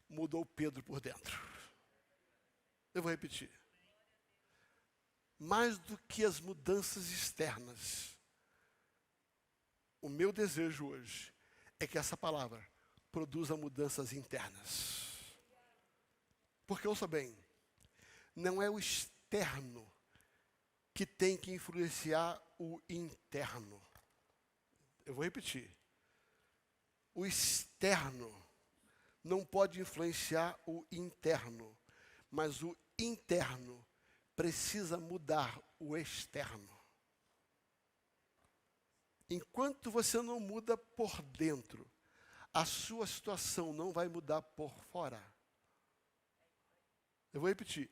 mudou Pedro por dentro. Eu vou repetir. Mais do que as mudanças externas, o meu desejo hoje é que essa palavra produza mudanças internas. Porque, ouça bem, não é o externo que tem que influenciar o interno. Eu vou repetir. O externo não pode influenciar o interno, mas o interno precisa mudar o externo. Enquanto você não muda por dentro, a sua situação não vai mudar por fora. Eu vou repetir.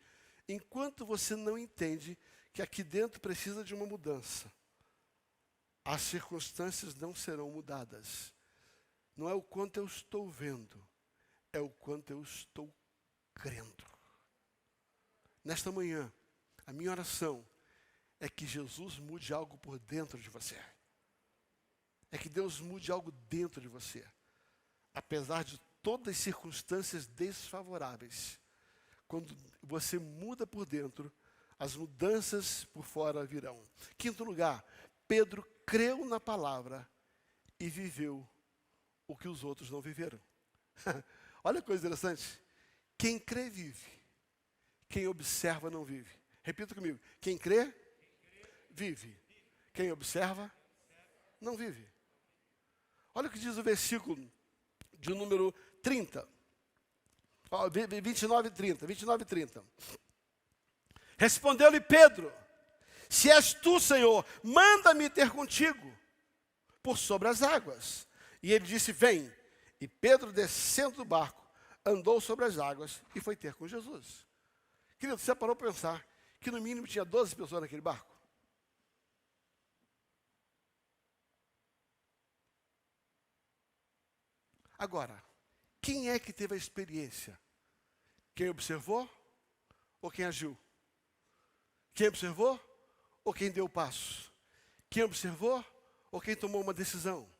Enquanto você não entende que aqui dentro precisa de uma mudança, as circunstâncias não serão mudadas. Não é o quanto eu estou vendo, é o quanto eu estou crendo. Nesta manhã, a minha oração é que Jesus mude algo por dentro de você. É que Deus mude algo dentro de você. Apesar de todas as circunstâncias desfavoráveis, quando você muda por dentro, as mudanças por fora virão. Quinto lugar, Pedro creu na palavra e viveu o que os outros não viveram. Olha que coisa interessante. Quem crê, vive. Quem observa, não vive. Repita comigo. Quem crê, vive. Quem observa, não vive. Olha o que diz o versículo de número 30. 29 e 30. Respondeu-lhe Pedro: se és tu, Senhor, manda-me ter contigo por sobre as águas. E ele disse: vem. E Pedro, descendo do barco, andou sobre as águas e foi ter com Jesus. Querido, você parou para pensar que no mínimo tinha 12 pessoas naquele barco? Agora, quem é que teve a experiência? Quem observou ou quem agiu? Quem observou ou quem deu o passo? Quem observou ou quem tomou uma decisão?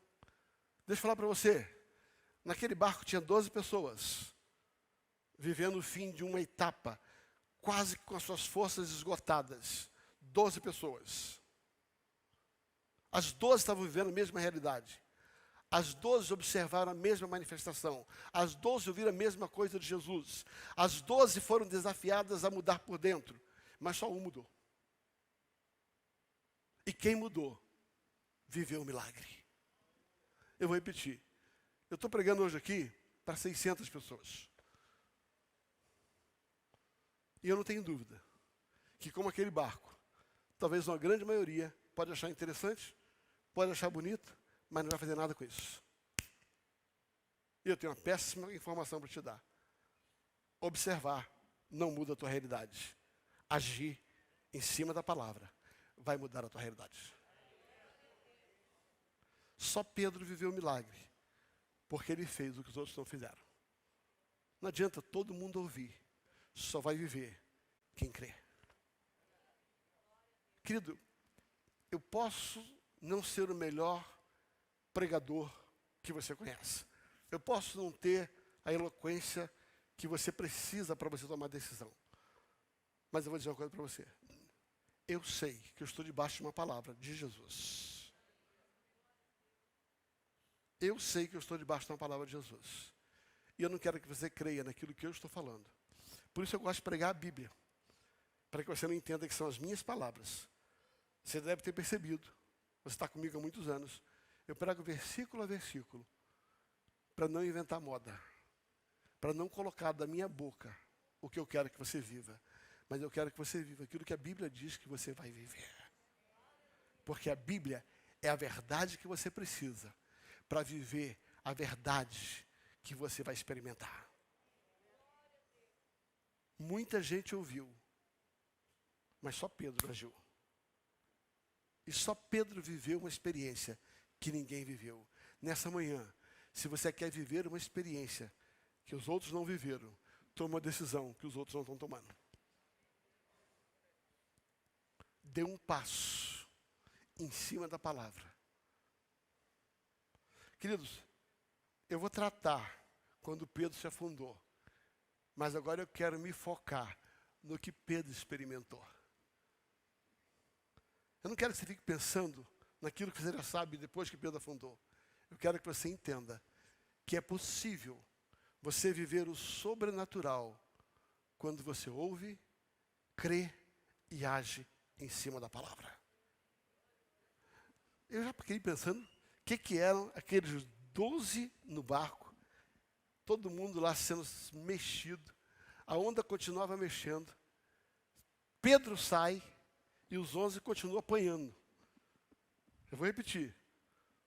Deixa eu falar para você. Naquele barco tinha 12 pessoas, vivendo o fim de uma etapa, quase com as suas forças esgotadas. 12 pessoas. As 12 estavam vivendo a mesma realidade. As 12 observaram a mesma manifestação. As 12 ouviram a mesma coisa de Jesus. As 12 foram desafiadas a mudar por dentro. Mas só um mudou. E quem mudou, viveu o milagre. Eu vou repetir. Eu estou pregando hoje aqui para 600 pessoas. E eu não tenho dúvida que, como aquele barco, talvez uma grande maioria pode achar interessante, pode achar bonito, mas não vai fazer nada com isso. E eu tenho uma péssima informação para te dar. Observar não muda a tua realidade. Agir em cima da palavra vai mudar a tua realidade. Só Pedro viveu o milagre, porque ele fez o que os outros não fizeram. Não adianta todo mundo ouvir, só vai viver quem crê. Querido, eu posso não ser o melhor pregador que você conhece. Eu posso não ter a eloquência que você precisa para você tomar decisão. Mas eu vou dizer uma coisa para você. Eu sei que eu estou debaixo de uma palavra de Jesus. Eu sei que eu estou debaixo de uma palavra de Jesus. E eu não quero que você creia naquilo que eu estou falando. Por isso eu gosto de pregar a Bíblia. Para que você não entenda que são as minhas palavras. Você deve ter percebido. Você está comigo há muitos anos. Eu prego versículo a versículo. Para não inventar moda. Para não colocar da minha boca o que eu quero que você viva. Mas eu quero que você viva aquilo que a Bíblia diz que você vai viver. Porque a Bíblia é a verdade que você precisa para viver a verdade que você vai experimentar. Muita gente ouviu, mas só Pedro agiu. E só Pedro viveu uma experiência que ninguém viveu. Nessa manhã, se você quer viver uma experiência que os outros não viveram, toma uma decisão que os outros não estão tomando. Dê um passo em cima da palavra. Queridos, eu vou tratar quando Pedro se afundou. Mas agora eu quero me focar no que Pedro experimentou. Eu não quero que você fique pensando naquilo que você já sabe depois que Pedro afundou. Eu quero que você entenda que é possível você viver o sobrenatural quando você ouve, crê e age em cima da palavra. Eu já fiquei pensando o que eram aqueles 12 no barco, todo mundo lá sendo mexido, a onda continuava mexendo, Pedro sai e os 11 continuam apanhando. Eu vou repetir.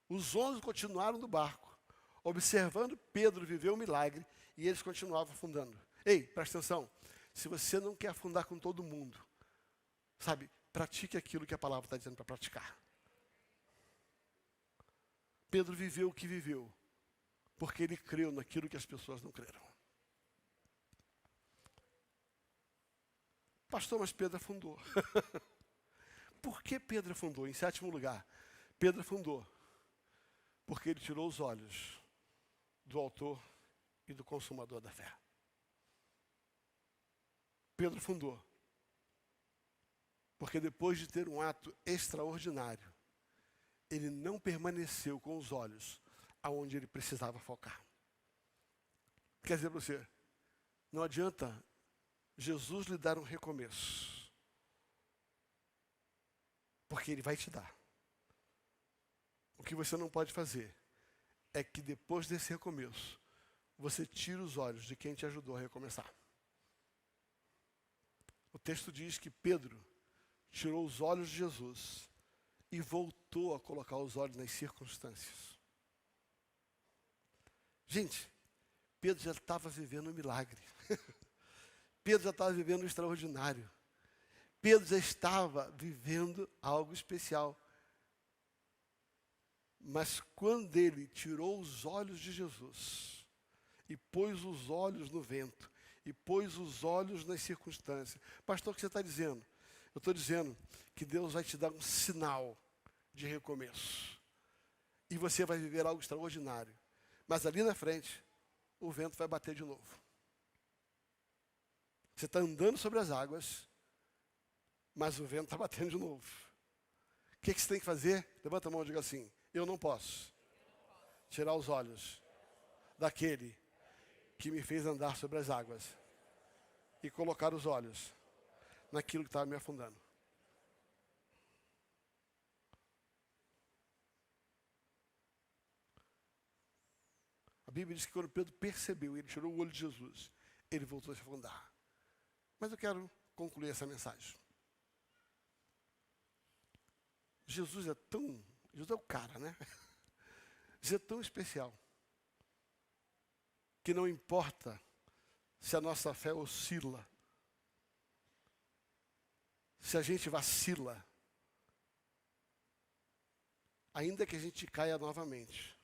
Os 11 continuaram no barco, observando Pedro viver um milagre, e eles continuavam afundando. Ei, presta atenção. Se você não quer afundar com todo mundo, sabe, pratique aquilo que a palavra está dizendo para praticar. Pedro viveu o que viveu, porque ele creu naquilo que as pessoas não creram. Pastor, mas Pedro afundou. Por que Pedro afundou? Em sétimo lugar, Pedro afundou porque ele tirou os olhos do autor e do consumador da fé. Pedro afundou porque depois de ter um ato extraordinário, ele não permaneceu com os olhos aonde ele precisava focar. Quer dizer para você, não adianta Jesus lhe dar um recomeço, porque Ele vai te dar. O que você não pode fazer é que depois desse recomeço, você tira os olhos de quem te ajudou a recomeçar. O texto diz que Pedro tirou os olhos de Jesus e voltou a colocar os olhos nas circunstâncias. Gente, Pedro já estava vivendo um milagre. Pedro já estava vivendo um extraordinário. Pedro já estava vivendo algo especial. Mas quando ele tirou os olhos de Jesus e pôs os olhos no vento e pôs os olhos nas circunstâncias. Pastor, o que você está dizendo? Eu estou dizendo que Deus vai te dar um sinal de recomeço. E você vai viver algo extraordinário. Mas ali na frente, o vento vai bater de novo. Você está andando sobre as águas, mas o vento está batendo de novo. O que você tem que fazer? Levanta a mão e diga assim: eu não posso tirar os olhos daquele que me fez andar sobre as águas e colocar os olhos naquilo que estava me afundando. A Bíblia diz que quando Pedro percebeu, ele tirou o olho de Jesus, ele voltou a se afundar. Mas eu quero concluir essa mensagem. Jesus é o cara, né? Jesus é tão especial, que não importa se a nossa fé oscila, se a gente vacila, ainda que a gente caia novamente,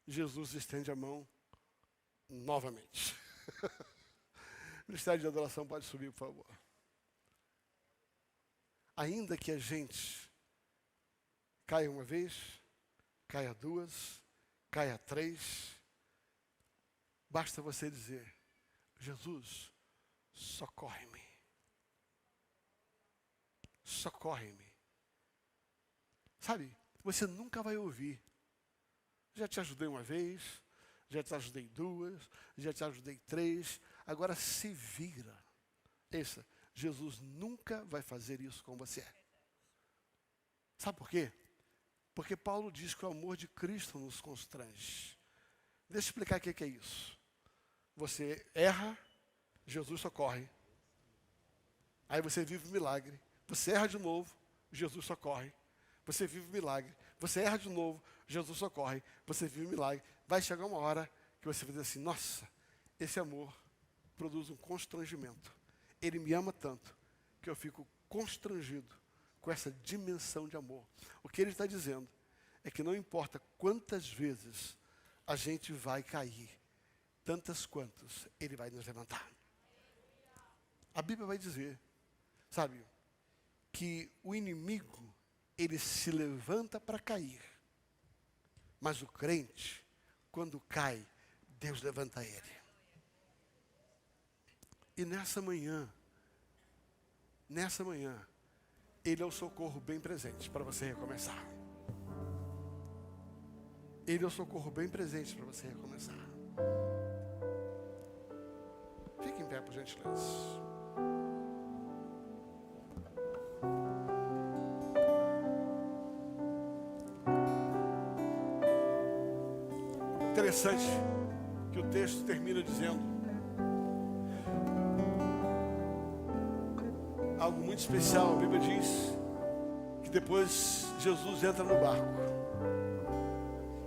Jesus estende a mão novamente. O Ministério de Adoração pode subir, por favor. Ainda que a gente caia uma vez, caia duas, caia três, basta você dizer: Jesus, socorre-me. Socorre-me. Sabe, você nunca vai ouvir: já te ajudei uma vez, já te ajudei duas, já te ajudei três, agora se vira. Jesus nunca vai fazer isso com você. Sabe por quê? Porque Paulo diz que o amor de Cristo nos constrange. Deixa eu explicar o que é isso. Você erra, Jesus socorre. Aí você vive um milagre. Você erra de novo, Jesus socorre. Você vive um milagre. Você erra de novo, Jesus socorre. Você vive um milagre. Vai chegar uma hora que você vai dizer assim: nossa, esse amor produz um constrangimento. Ele me ama tanto que eu fico constrangido com essa dimensão de amor. O que ele está dizendo é que não importa quantas vezes a gente vai cair, tantas quantas ele vai nos levantar. A Bíblia vai dizer, sabe, que o inimigo, ele se levanta para cair, mas o crente, quando cai, Deus levanta ele. E nessa manhã, Ele é o socorro bem presente para você recomeçar. Ele é o socorro bem presente para você recomeçar. Fique em pé, por gentileza. Interessante que o texto termina dizendo algo muito especial. A Bíblia diz que depois Jesus entra no barco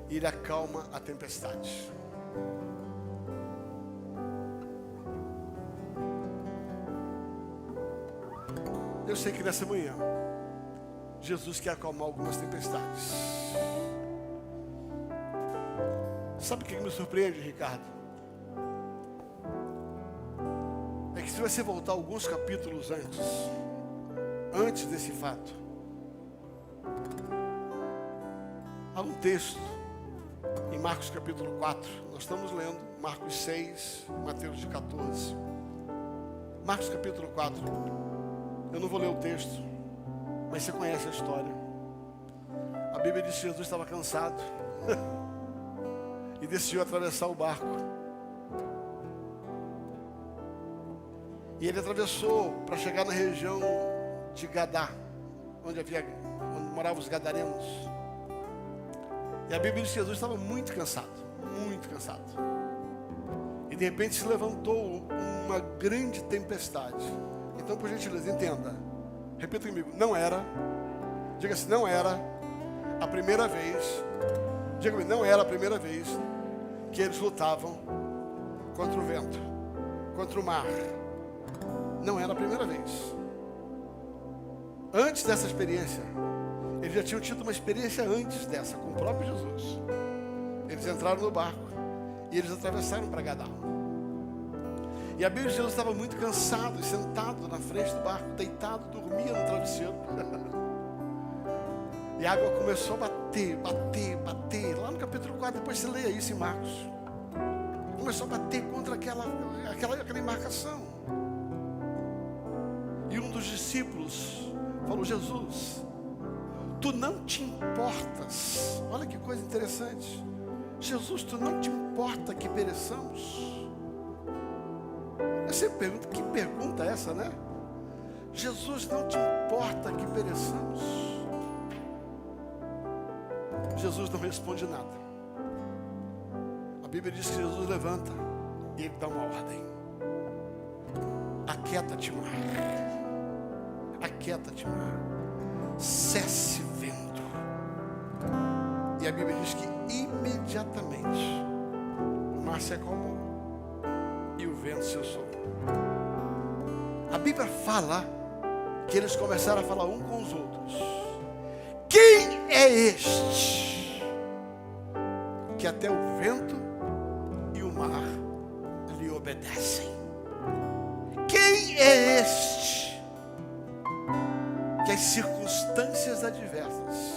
e ele acalma a tempestade. Eu sei que nessa manhã Jesus quer acalmar algumas tempestades. Sabe o que me surpreende, Ricardo? É que se você voltar alguns capítulos antes desse fato, há um texto em Marcos capítulo 4, nós estamos lendo Marcos 6, Mateus de 14. Marcos capítulo 4, eu não vou ler o texto, mas você conhece a história. A Bíblia diz que Jesus estava cansado e decidiu atravessar o barco. E ele atravessou para chegar na região de Gadá, onde moravam os gadarenos. E a Bíblia diz que Jesus estava muito cansado, muito cansado. E de repente se levantou uma grande tempestade. Então, por gentileza, entenda. Repita comigo, diga assim, não era a primeira vez, diga comigo, não era a primeira vez que eles lutavam contra o vento, contra o mar. Não era a primeira vez. Antes dessa experiência, eles já tinham tido uma experiência antes dessa, com o próprio Jesus. Eles entraram no barco e eles atravessaram para Gadá. E a Bíblia de Jesus estava muito cansado, sentado na frente do barco, deitado, dormia no travesseiro. E a água começou a bater. Lá no capítulo 4, depois você leia isso em Marcos. Começou a bater contra aquela embarcação. E um dos discípulos falou, Jesus, tu não te importas. Olha que coisa interessante. Jesus, tu não te importa que pereçamos? Eu sempre pergunto, que pergunta é essa, né? Jesus, não te importa que pereçamos? Jesus não responde nada. A Bíblia diz que Jesus levanta e ele dá uma ordem. Aquieta-te, mar. Aquieta-te, mar. Cesse vento. E a Bíblia diz que imediatamente o mar se acalmou e o vento cessou. A Bíblia fala que eles começaram a falar um com os outros. Quem é este que até o vento e o mar lhe obedecem? Quem é este que as circunstâncias adversas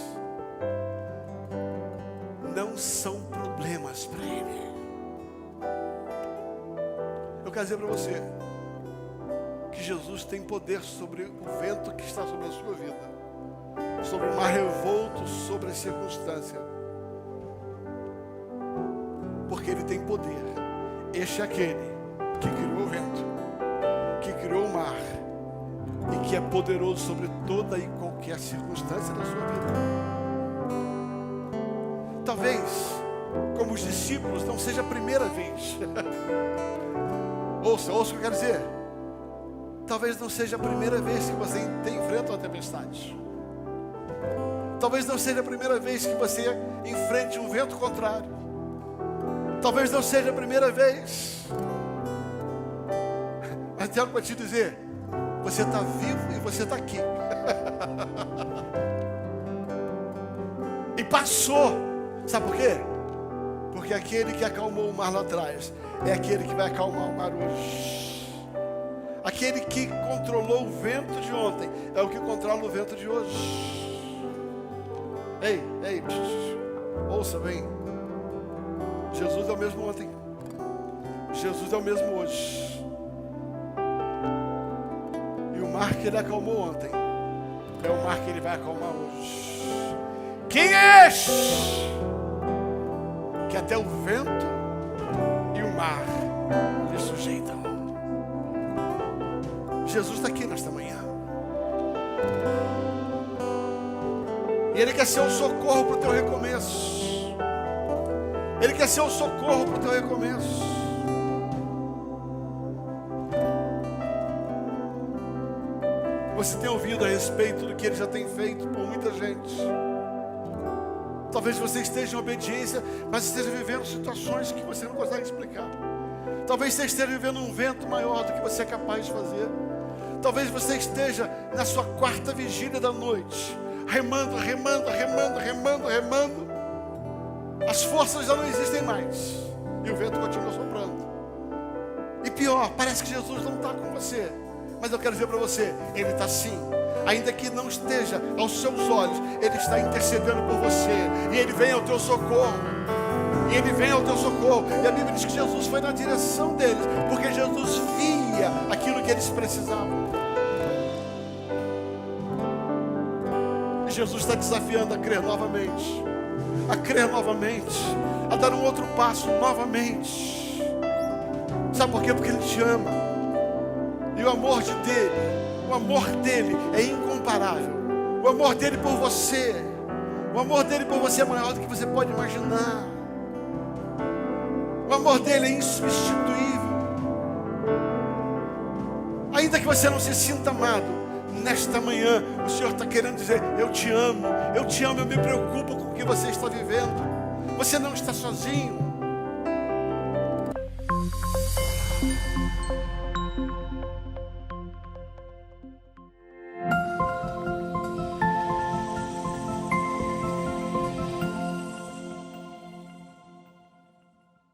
não são problemas para ele? Eu quero dizer para você que Jesus tem poder sobre o vento que está sobre a sua vida, sobre o mar revolto, sobre a circunstância, porque Ele tem poder. Este é aquele que criou o vento, que criou o mar e que é poderoso sobre toda e qualquer circunstância da sua vida. Talvez, como os discípulos, não seja a primeira vez. Ouça o que eu quero dizer. Talvez não seja a primeira vez que você enfrenta uma tempestade. Talvez não seja a primeira vez que você enfrente um vento contrário. Talvez não seja a primeira vez. Mas tem algo para te dizer. Você está vivo e você está aqui. E passou. Sabe por quê? Porque aquele que acalmou o mar lá atrás é aquele que vai acalmar o mar hoje. Aquele que controlou o vento de ontem é o que controla o vento de hoje. Ei, ouça bem. Jesus é o mesmo ontem. Jesus é o mesmo hoje. mar que ele acalmou ontem é o mar que ele vai acalmar hoje. Quem é este que até o vento e o mar lhe sujeitam? Jesus está aqui nesta manhã. E Ele quer ser o socorro para o teu recomeço. Ele quer ser o socorro para o teu recomeço. Você tem ouvido a respeito do que Ele já tem feito por muita gente. Talvez você esteja em obediência, mas esteja vivendo situações que você não consegue explicar. Talvez você esteja vivendo um vento maior do que você é capaz de fazer. Talvez você esteja na sua quarta vigília da noite, remando. As forças já não existem mais e o vento continua soprando. E pior, parece que Jesus não está com você. Mas eu quero dizer para você, Ele está sim. Ainda que não esteja aos seus olhos, Ele está intercedendo por você. E Ele vem ao teu socorro. E a Bíblia diz que Jesus foi na direção deles, porque Jesus via aquilo que eles precisavam. E Jesus está desafiando a crer novamente. A dar um outro passo novamente. Sabe por quê? Porque Ele te ama. E o amor dele é incomparável. O amor dele por você é maior do que você pode imaginar. O amor dele é insubstituível. Ainda que você não se sinta amado, nesta manhã o Senhor está querendo dizer: eu te amo, eu me preocupo com o que você está vivendo. Você não está sozinho.